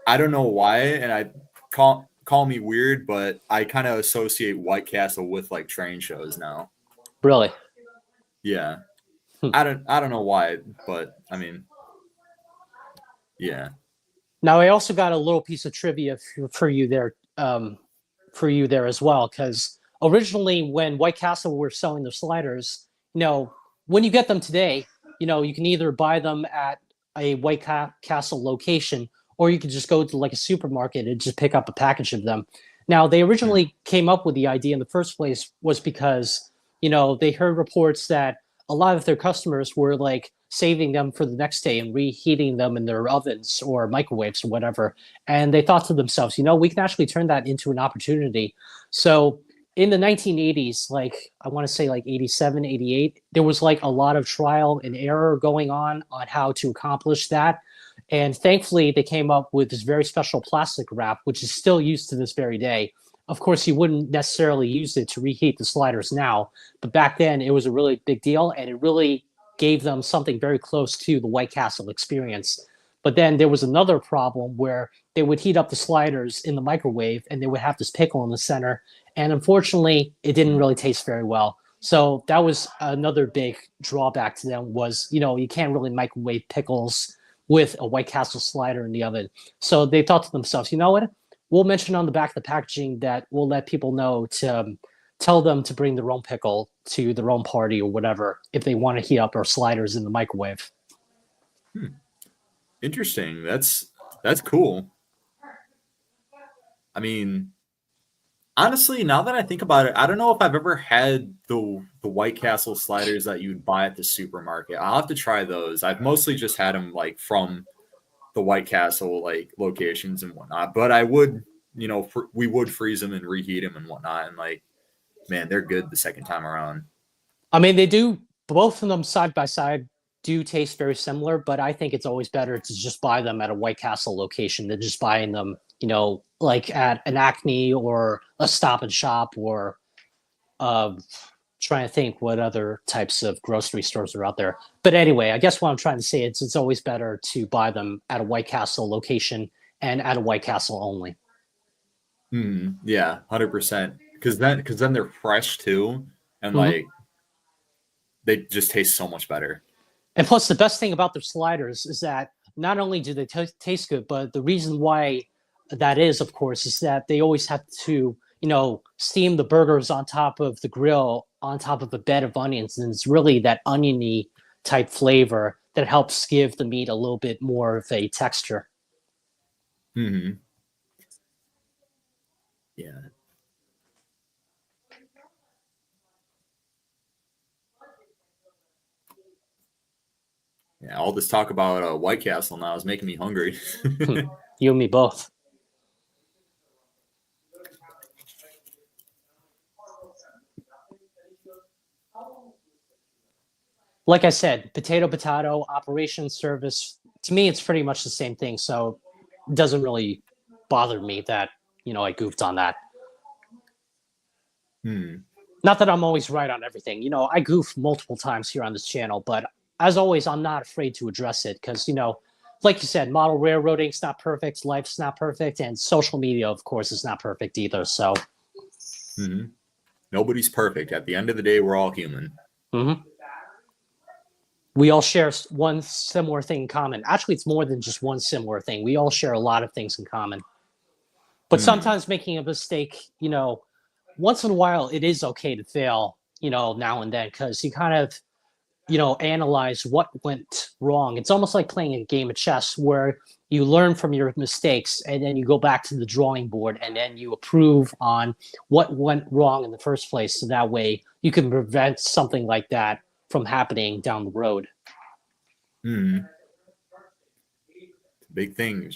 I don't know why, and I call me weird, but I kind of associate White Castle with like train shows now. Really. Yeah, Hmm. I don't know why, but I mean, yeah. Now, I also got a little piece of trivia for you there as well, because originally when White Castle were selling their sliders, when you get them today, you can either buy them at a Castle location, or you can just go to like a supermarket and just pick up a package of them. Now, they Hmm. originally came up with the idea in the first place was because, they heard reports that a lot of their customers were like saving them for the next day and reheating them in their ovens or microwaves or whatever. And they thought to themselves, we can actually turn that into an opportunity. So in the 1980s, like I want to say like 87, 88, there was like a lot of trial and error going on how to accomplish that. And thankfully, they came up with this very special plastic wrap, which is still used to this very day. Of course, you wouldn't necessarily use it to reheat the sliders now, but back then it was a really big deal, and it really gave them something very close to the White Castle experience. But then there was another problem where they would heat up the sliders in the microwave and they would have this pickle in the center. And unfortunately, it didn't Hmm. really taste very well. So that was another big drawback to them was, you can't really microwave pickles with a White Castle slider in the oven. So they thought to themselves, you know what? We'll mention on the back of the packaging that we'll let people know to tell them to bring their own pickle to their own party or whatever if they want to heat up our sliders in the microwave. Hmm. Interesting. That's cool. I mean, honestly, now that I think about it, I don't know if I've ever had the White Castle sliders that you'd buy at the supermarket. I'll have to try those. I've mostly just had them like from the White Castle like locations and whatnot. But I would, we would freeze them and reheat them and whatnot. And like, man, they're good the second time around. I mean, they do, both of them side by side do taste very similar, but I think it's always better to just buy them at a White Castle location than just buying them, like at an Acme or a Stop and Shop or uh, trying to think what other types of grocery stores are out there. But anyway, I guess what I'm trying to say is it's always better to buy them at a White Castle location and at a White Castle only. Yeah, 100%. Because then they're fresh too, and Mm-hmm. like they just taste so much better. And plus, the best thing about their sliders is that not only do they taste good, but the reason why that is, of course, is that they always have to, steam the burgers on top of the grill on top of a bed of onions. And it's really that oniony type flavor that helps give the meat a little bit more of a texture. Hmm. Yeah. Yeah, all this talk about White Castle now is making me hungry. Hmm. You and me both. Like I said, potato, operation service. To me, it's pretty much the same thing. So it doesn't really bother me that, I goofed on that. Hmm. Not that I'm always right on everything. I goof multiple times here on this channel, but as always, I'm not afraid to address it because, like you said, model railroading's not perfect, life's not perfect, and social media, of course, is not perfect either. So, Nobody's perfect. At the end of the day, we're all human. We all share one similar thing in common. Actually, it's more than just one similar thing. We all share a lot of things in common. But sometimes making a mistake, once in a while, it is okay to fail, now and then, because you kind of, analyze what went wrong. It's almost like playing a game of chess where you learn from your mistakes and then you go back to the drawing board and then you improve on what went wrong in the first place. So that way you can prevent something like that from happening down the road. Big thing.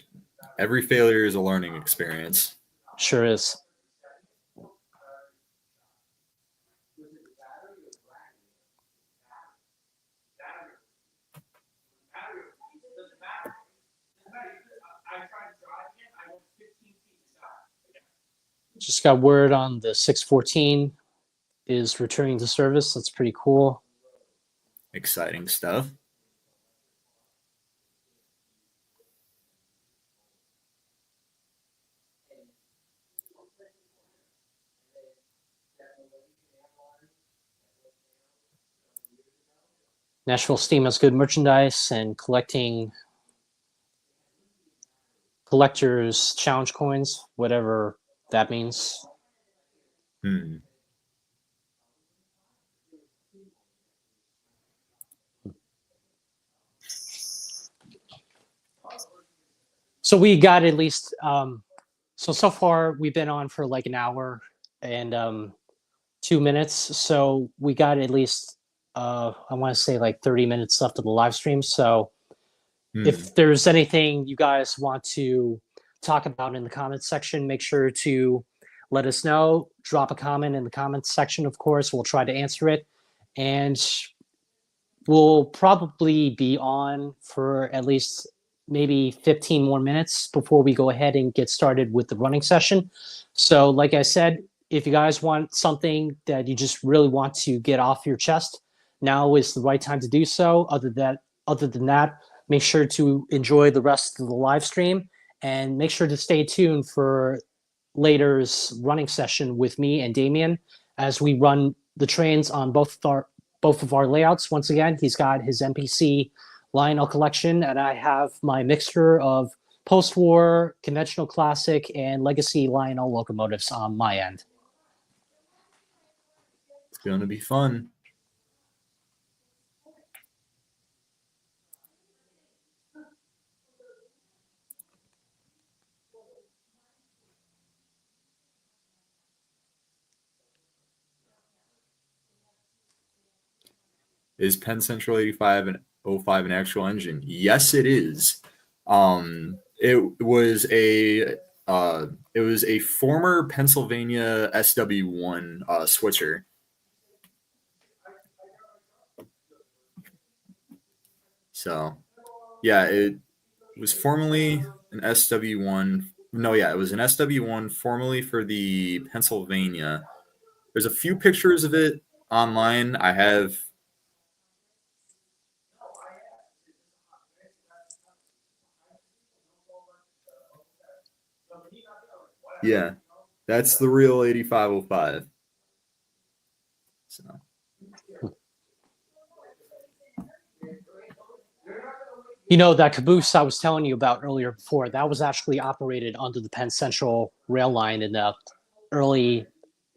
Every failure is a learning experience. Sure is. Just got word on the 614 is returning to service. That's pretty cool. Exciting stuff. Nashville Steam has good merchandise, and collecting collectors challenge coins, whatever that means. So we got at least so far we've been on for like an hour and 2 minutes. So we got at least I want to say like 30 minutes left of the live stream. So if there's anything you guys want to talk about in the comments section, make sure to let us know. Drop a comment in the comments section, of course. We'll try to answer it. And we'll probably be on for at least maybe 15 more minutes before we go ahead and get started with the running session. So like I said, if you guys want something that you just really want to get off your chest, now is the right time to do so. Other than that, make sure to enjoy the rest of the live stream and make sure to stay tuned for later's running session with me and Damien as we run the trains on both of our layouts. Once again, he's got his NPC Lionel collection, and I have my mixture of post-war, conventional classic, and legacy Lionel locomotives on my end. It's going to be fun. Is Penn Central 85 and 05 an actual engine? Yes, it is. It was a former Pennsylvania SW1 switcher. So, yeah, it was formerly an SW1. No, yeah, it was an SW1 formerly for the Pennsylvania. There's a few pictures of it online. I have. Yeah, that's the real 8505. So. That caboose I was telling you about earlier before, that was actually operated under the Penn Central rail line in the early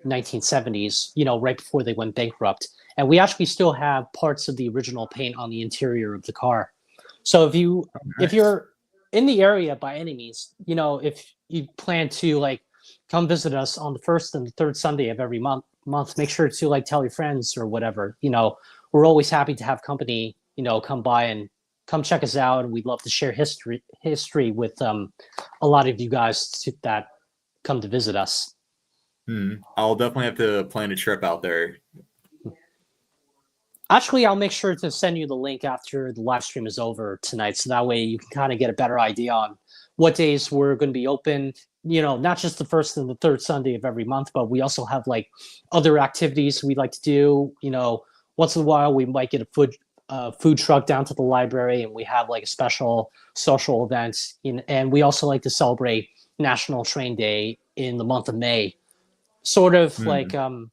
1970s, right before they went bankrupt. And we actually still have parts of the original paint on the interior of the car. So if you're in the area by any means, if you plan to come visit us on the first and the third Sunday of every month, make sure to tell your friends or whatever. We're always happy to have company, come by and come check us out, and we'd love to share history with a lot of you guys that come to visit us. I'll definitely have to plan a trip out there. Actually, I'll make sure to send you the link after the live stream is over tonight, so that way you can kind of get a better idea on what days we're going to be open. Not just the first and the third Sunday of every month, but we also have other activities we like to do. Once in a while, we might get a a food truck down to the library, and we have like a special social event. And we also like to celebrate National Train Day in the month of May. Sort of like, Hmm.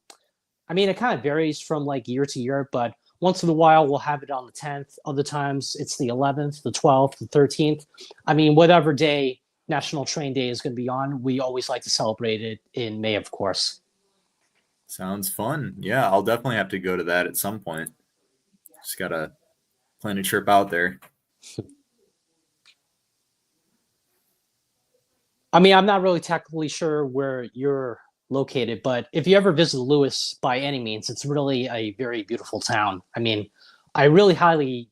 I mean, it kind of varies from like year to year, but once in a while we'll have it on the 10th. Other times it's the 11th, the 12th, the 13th. I mean, whatever day National Train Day is going to be on, we always like to celebrate it in May, of course. Sounds fun. Yeah, I'll definitely have to go to that at some point. Just gotta plan a trip out there. I mean, I'm not really technically sure where you're located, but if you ever visit Lewis by any means, it's really a very beautiful town. I mean, I really highly,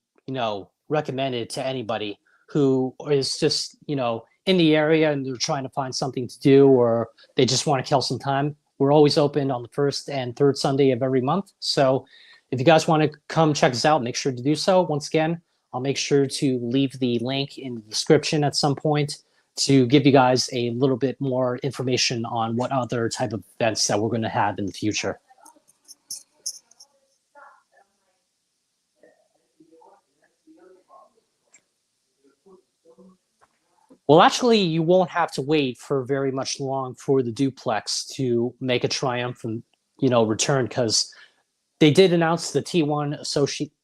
recommend it to anybody who is just, in the area and they're trying to find something to do or they just want to kill some time. We're always open on the first and third Sunday of every month. So if you guys want to come check us out, make sure to do so. Once again, I'll make sure to leave the link in the description at some point to give you guys a little bit more information on what other type of events that we're going to have in the future. Well, actually, you won't have to wait for very much long for the duplex to make a triumphant, return because they did announce the T1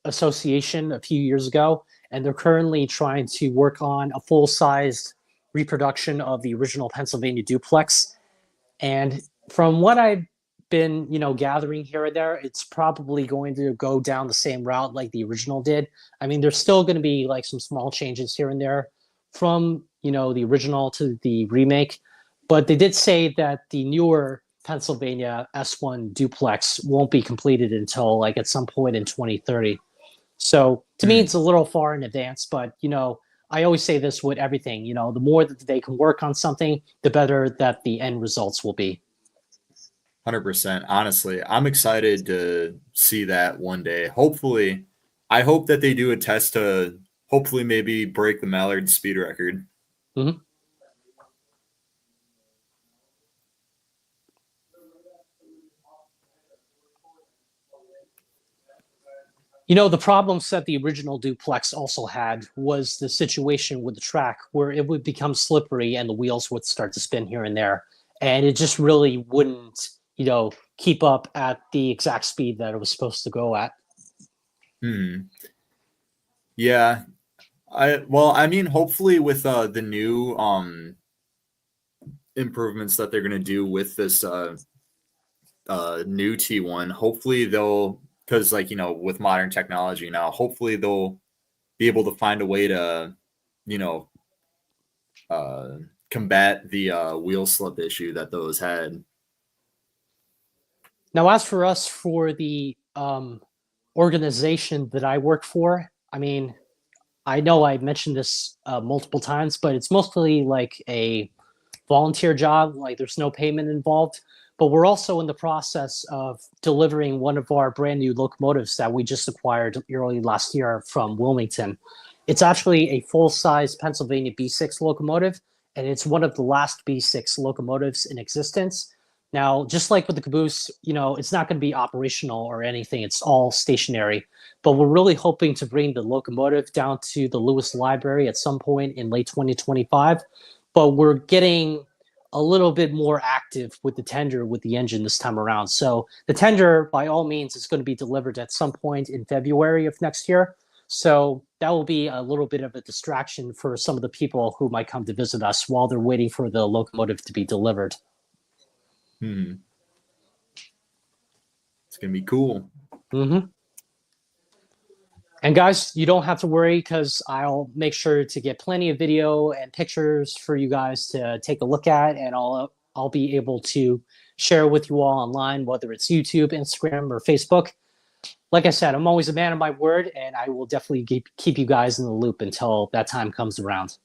Association a few years ago, and they're currently trying to work on a full-sized reproduction of the original Pennsylvania duplex. And from what I've been, gathering here and there, it's probably going to go down the same route like the original did. I mean, there's still going to be like some small changes here and there from, the original to the remake, but they did say that the newer Pennsylvania S1 duplex won't be completed until like at some point in 2030. So to me, Hmm. it's a little far in advance, but I always say this with everything. The more that they can work on something, the better that the end results will be. 100%. Honestly, I'm excited to see that one day. Hopefully, I hope that they do a test to hopefully maybe break the Mallard speed record. Mhm. The problems that the original duplex also had was the situation with the track where it would become slippery and the wheels would start to spin here and there. And it just really wouldn't, keep up at the exact speed that it was supposed to go at. Hmm. Yeah. I mean, hopefully with the new improvements that they're gonna do with this new T1, hopefully they'll because like with modern technology now, hopefully they'll be able to find a way to you know uh combat the wheel slip issue that those had. Now, as for us, for the organization that I work for, I mean, I know I mentioned this multiple times, but it's mostly like a volunteer job. Like there's no payment involved. But we're also in the process of delivering one of our brand new locomotives that we just acquired early last year from Wilmington. It's actually a full size Pennsylvania B6 locomotive, and it's one of the last B6 locomotives in existence. Now, just like with the caboose, it's not going to be operational or anything, it's all stationary. But we're really hoping to bring the locomotive down to the Lewis Library at some point in late 2025. But we're getting a little bit more active with the tender with the engine this time around. So the tender, by all means, is going to be delivered at some point in February of next year. So that will be a little bit of a distraction for some of the people who might come to visit us while they're waiting for the locomotive to be delivered. Hmm. It's gonna be cool. Mm-hmm. And guys, you don't have to worry because I'll make sure to get plenty of video and pictures for you guys to take a look at, and I'll be able to share with you all online, whether it's YouTube, Instagram, or Facebook. Like I said, I'm always a man of my word, and I will definitely keep you guys in the loop until that time comes around.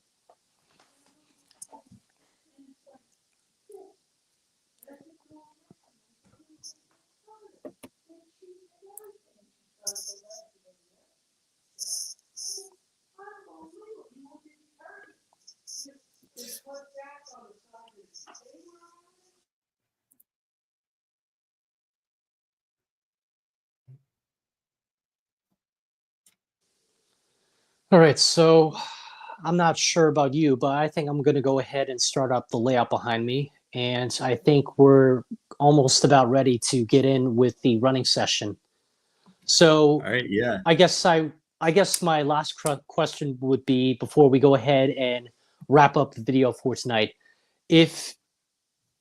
All right, so I'm not sure about you, but I think I'm going to go ahead and start up the layout behind me. And I think we're almost about ready to get in with the running session. So All right, yeah. I guess I guess my last question would be before we go ahead and wrap up the video for tonight. If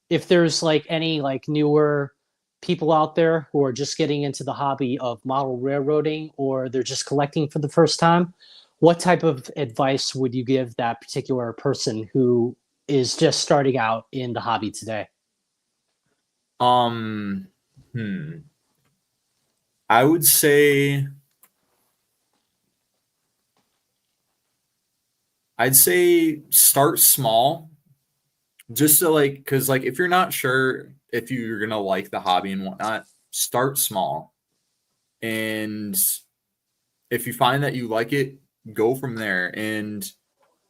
if there's like any like newer people out there who are just getting into the hobby of model railroading or they're just collecting for the first time, what type of advice would you give that particular person who is just starting out in the hobby today? Um, hmm. I would say I'd say start small, just to like, because like if you're not sure if you're gonna like the hobby and whatnot, start small. And if you find that you like it, go from there. And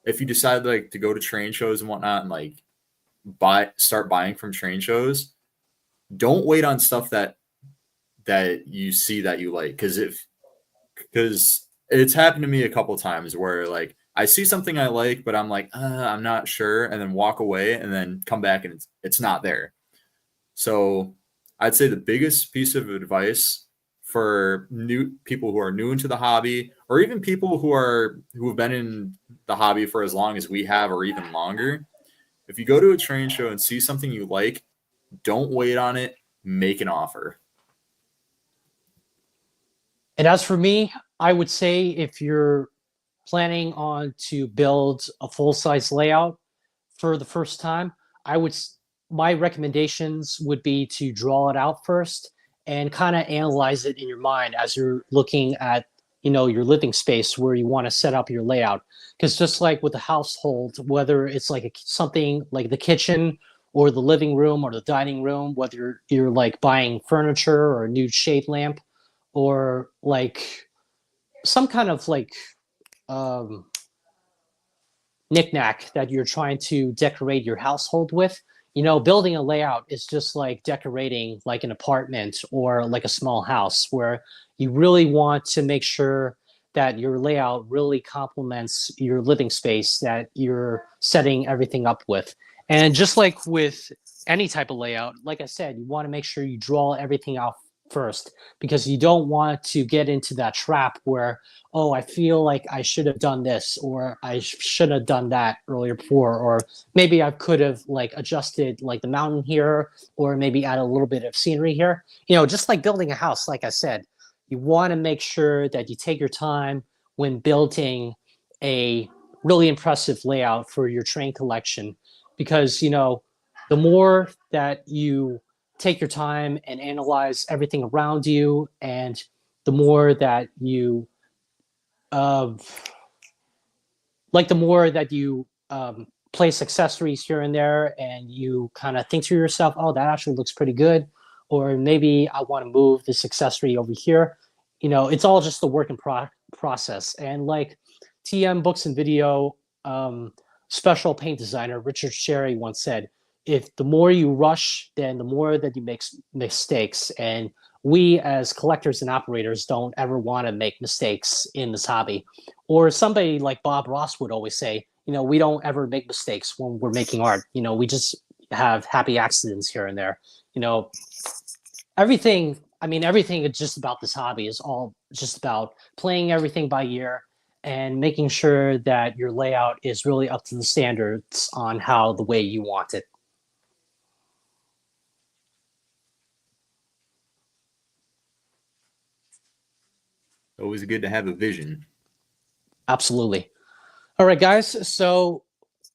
if you decide like to go to train shows and whatnot and like start buying from train shows, don't wait on stuff that you see that you like. Because it's happened to me a couple times where like I see something I like, but I'm like, I'm not sure, and then walk away and then come back and it's not there. So I'd say the biggest piece of advice for new people who are new into the hobby, or even people who've been in the hobby for as long as we have, or even longer, if you go to a train show and see something you like, don't wait on it, make an offer. And as for me, I would say if you're planning on to build a full-size layout for the first time, I would my recommendations would be to draw it out first and kind of analyze it in your mind as you're looking at your living space where you want to set up your layout. Because just like with the household, whether it's like something like the kitchen or the living room or the dining room, whether you're like buying furniture or a new shade lamp or like some kind of like um, knickknack that you're trying to decorate your household with. Building a layout is just like decorating like an apartment or like a small house where you really want to make sure that your layout really complements your living space that you're setting everything up with. And just like with any type of layout, like I said, you want to make sure you draw everything out first because you don't want to get into that trap where, oh, I feel like I should have done this or I should have done that earlier before, or maybe I could have like adjusted like the mountain here or maybe add a little bit of scenery here. Just like building a house, like I said, you want to make sure that you take your time when building a really impressive layout for your train collection because, the more that you take your time and analyze everything around you and the more that you uh, the more that you place accessories here and there and you kind of think to yourself, oh, that actually looks pretty good, or maybe I want to move this accessory over here. It's all just the work in process. And like TM Books and Video special paint designer Richard Sherry once said, if the more you rush, then the more that you make mistakes. And we as collectors and operators don't ever want to make mistakes in this hobby. Or somebody like Bob Ross would always say, we don't ever make mistakes when we're making art. We just have happy accidents here and there. You know, everything, I mean, everything is just about this hobby is all just about playing everything by ear and making sure that your layout is really up to the standards on how the way you want it. Always good to have a vision. Absolutely. All right, guys. So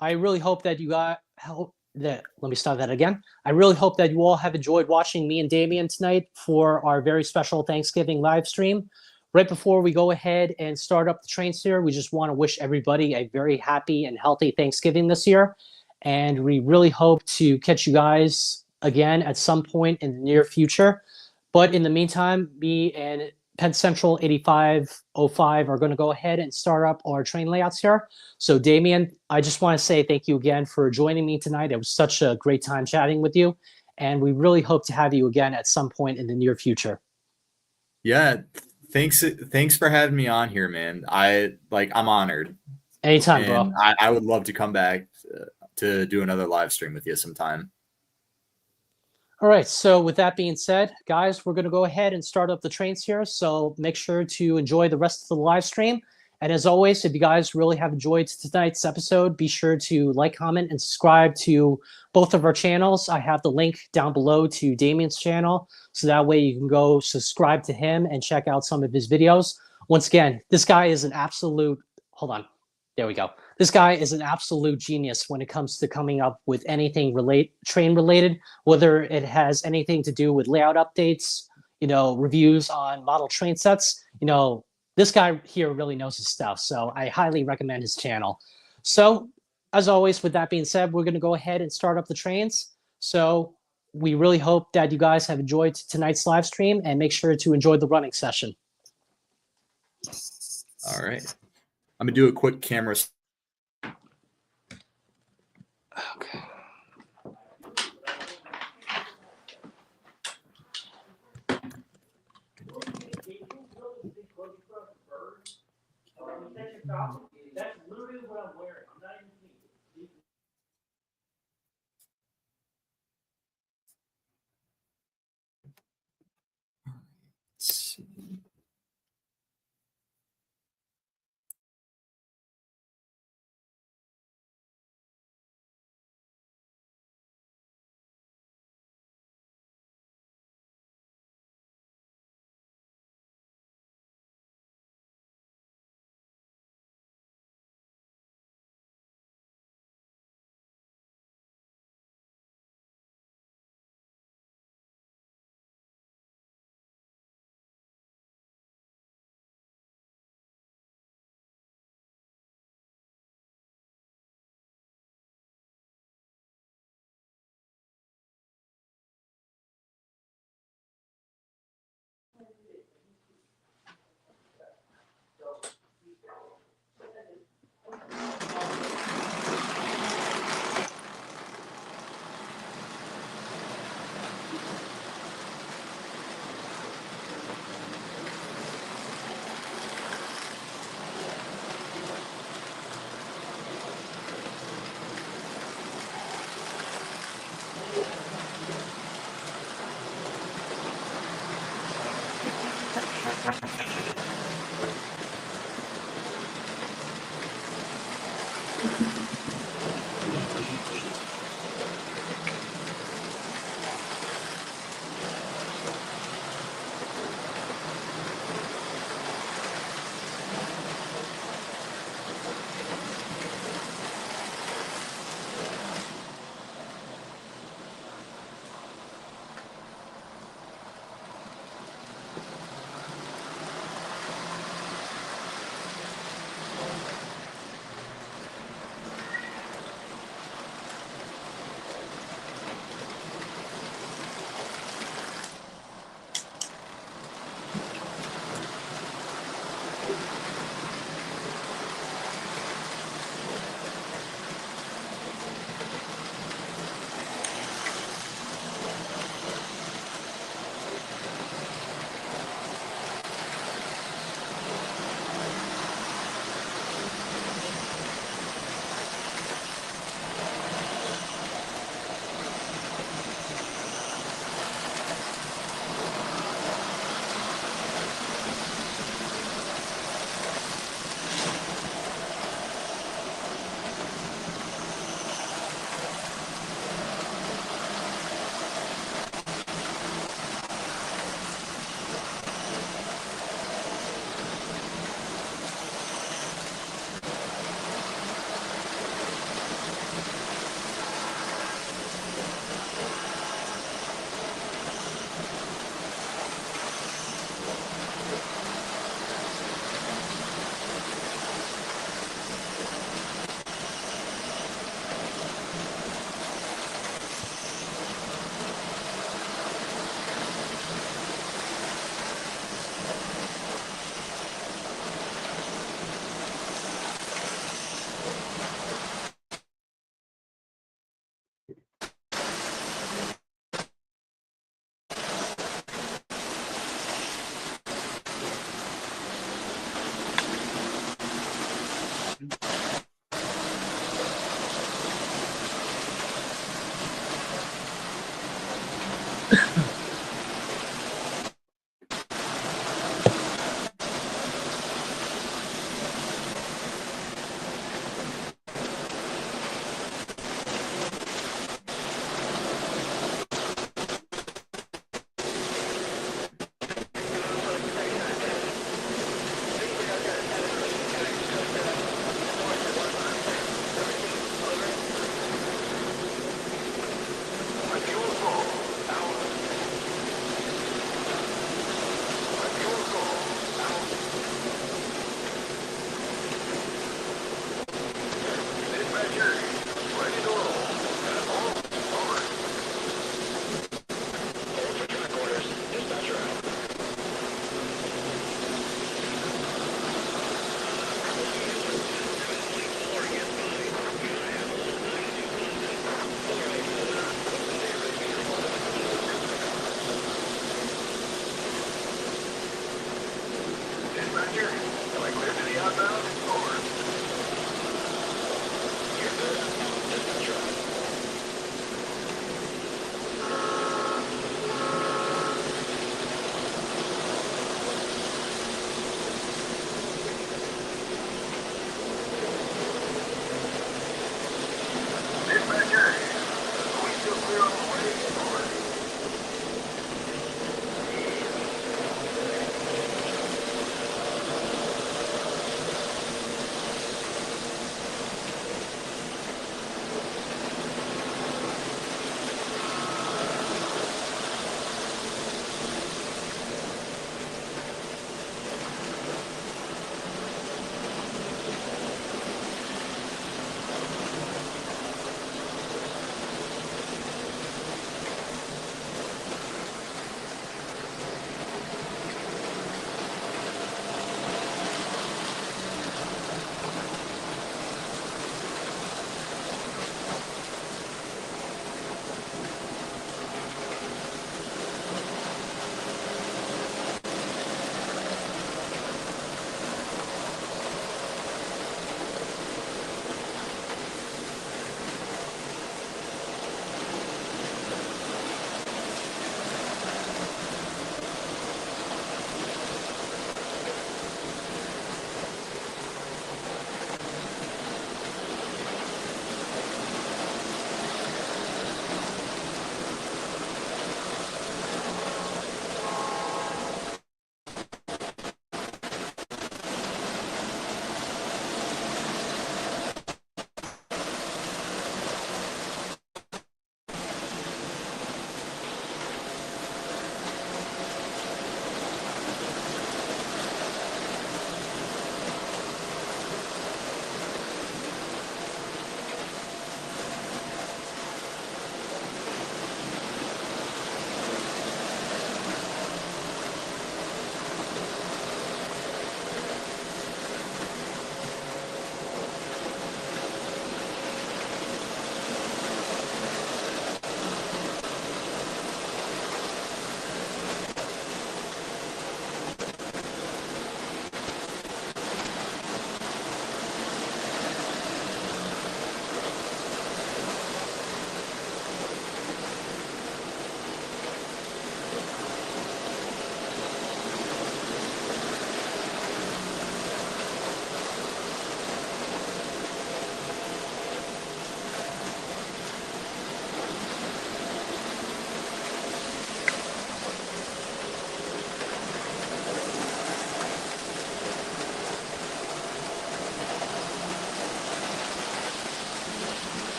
I really hope that you got help. That let me start that again. I really hope that you all have enjoyed watching me and Damien tonight for our very special Thanksgiving live stream. Right before we go ahead and start up the trains here, we just want to wish everybody a very happy and healthy Thanksgiving this year. And we really hope to catch you guys again at some point in the near future. But in the meantime, me and Penn Central 8505 are going to go ahead and start up our train layouts here. So Damien, I just want to say thank you again for joining me tonight. It was such a great time chatting with you. And we really hope to have you again at some point in the near future. Yeah, Thanks for having me on here, man. I'm honored, Anytime, and bro. I would love to come back to do another live stream with you sometime. All right. So with that being said, guys, we're going to go ahead and start up the trains here. So make sure to enjoy the rest of the live stream. And as always, if you guys really have enjoyed tonight's episode, be sure to like, comment, and subscribe to both of our channels. I have the link down below to Damien's channel. So that way you can go subscribe to him and check out some of his videos. Once again, this guy is an absolute, hold on. There we go. This guy is an absolute genius when it comes to coming up with anything train related, whether it has anything to do with layout updates, reviews on model train sets. This guy here really knows his stuff. So I highly recommend his channel. So as always, with that being said, we're going to go ahead and start up the trains. So we really hope that you guys have enjoyed tonight's live stream, and make sure to enjoy the running session. All right. I'm going to do a quick camera. Okay. That's literally what I'm wearing. I'm not even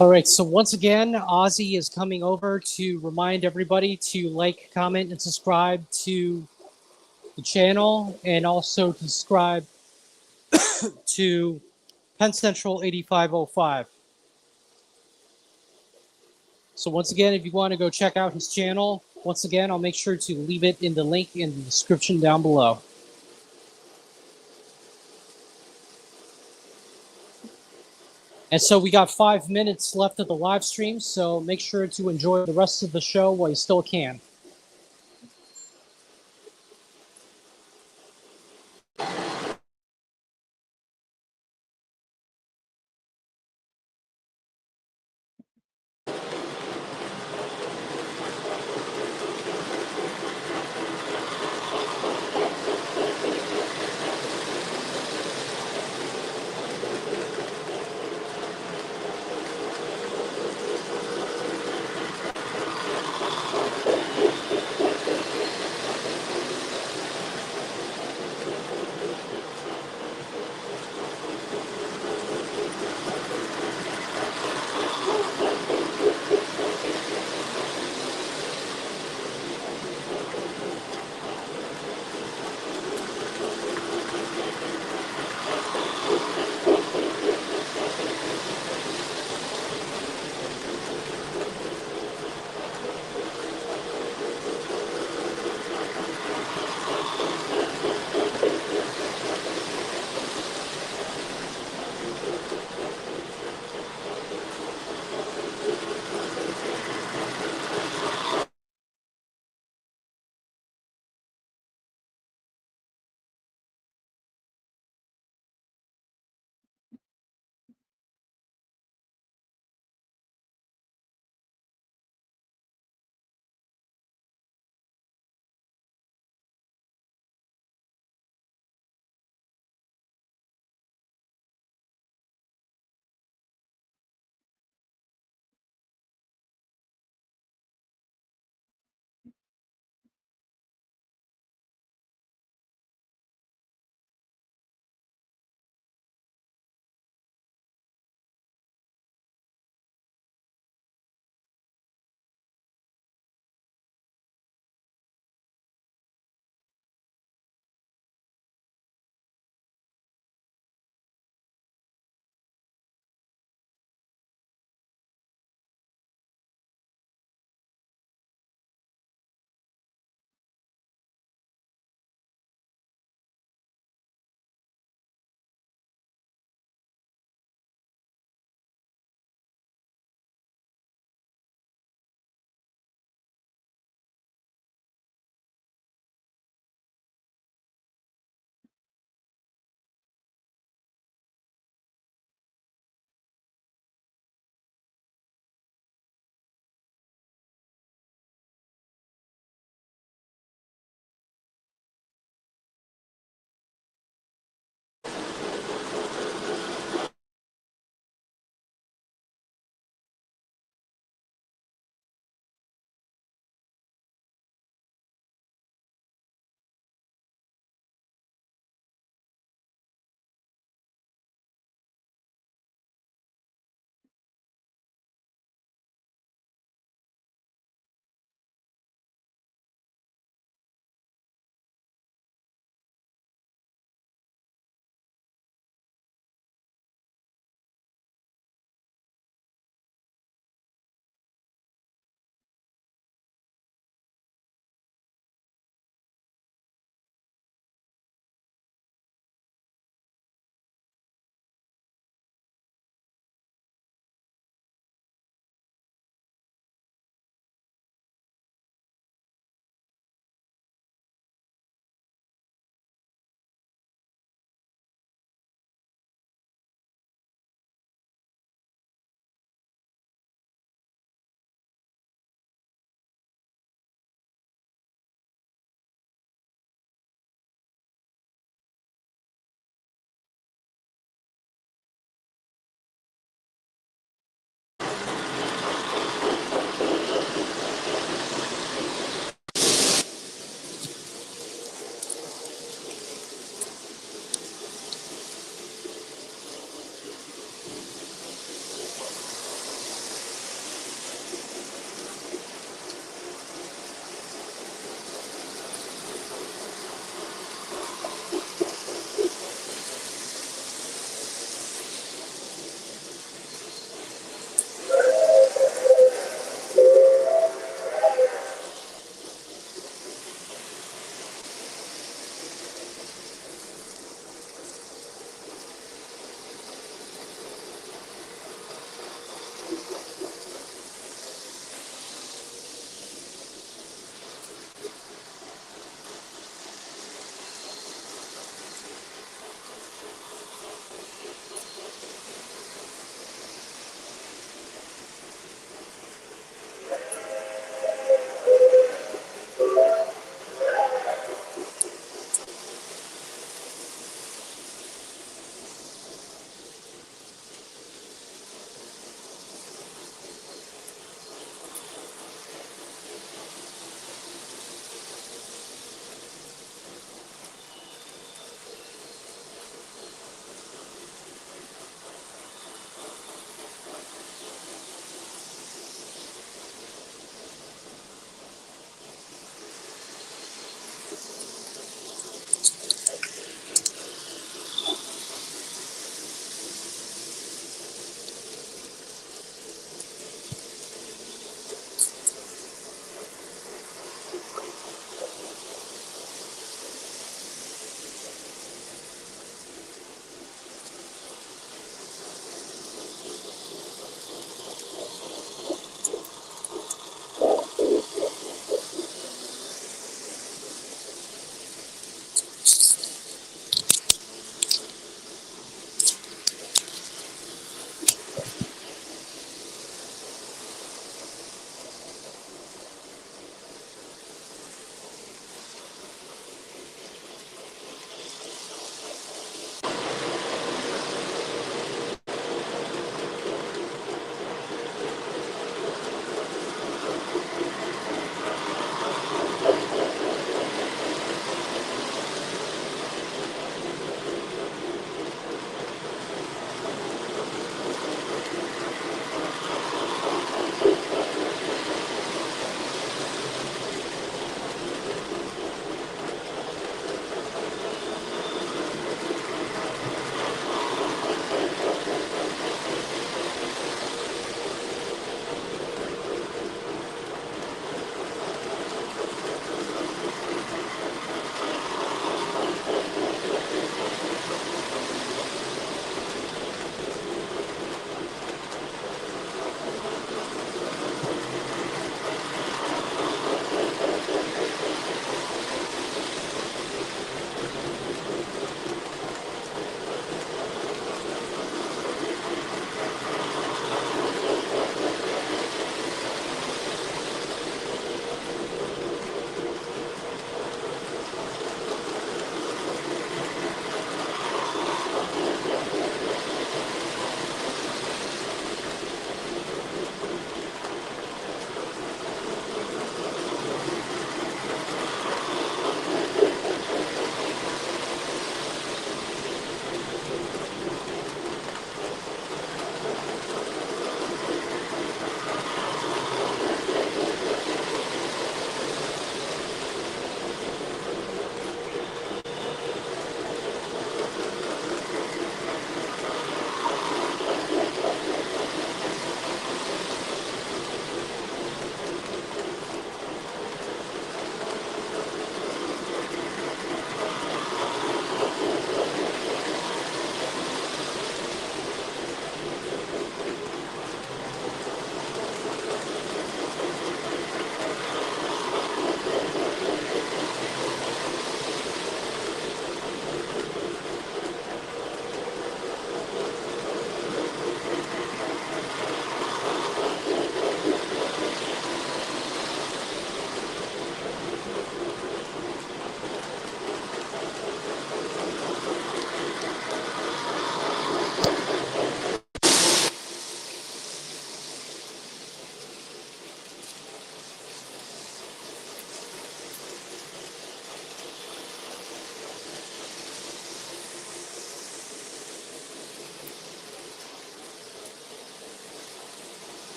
All right, so once again, Ozzy is coming over to remind everybody to like, comment, and subscribe to the channel, and also to subscribe to Penn Central 8505. So once again, if you want to go check out his channel, once again, I'll make sure to leave it in the link in the description down below. And so we got 5 minutes left of the live stream, so make sure to enjoy the rest of the show while you still can.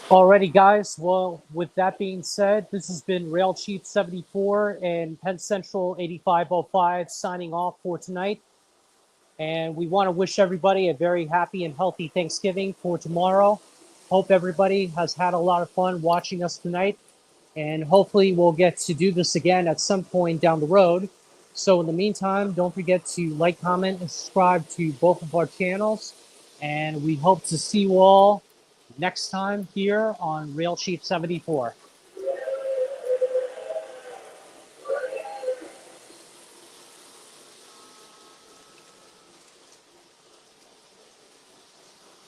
Alrighty, guys. Well, with that being said, this has been Railchief74 and Penn Central 8505 signing off for tonight. And we want to wish everybody a very happy and healthy Thanksgiving for tomorrow. Hope everybody has had a lot of fun watching us tonight. And hopefully we'll get to do this again at some point down the road. So in the meantime, don't forget to like, comment, and subscribe to both of our channels. And we hope to see you all next time here on Railchief74.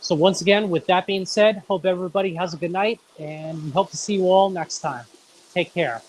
So once again, with that being said, hope everybody has a good night, and we hope to see you all next time. Take care.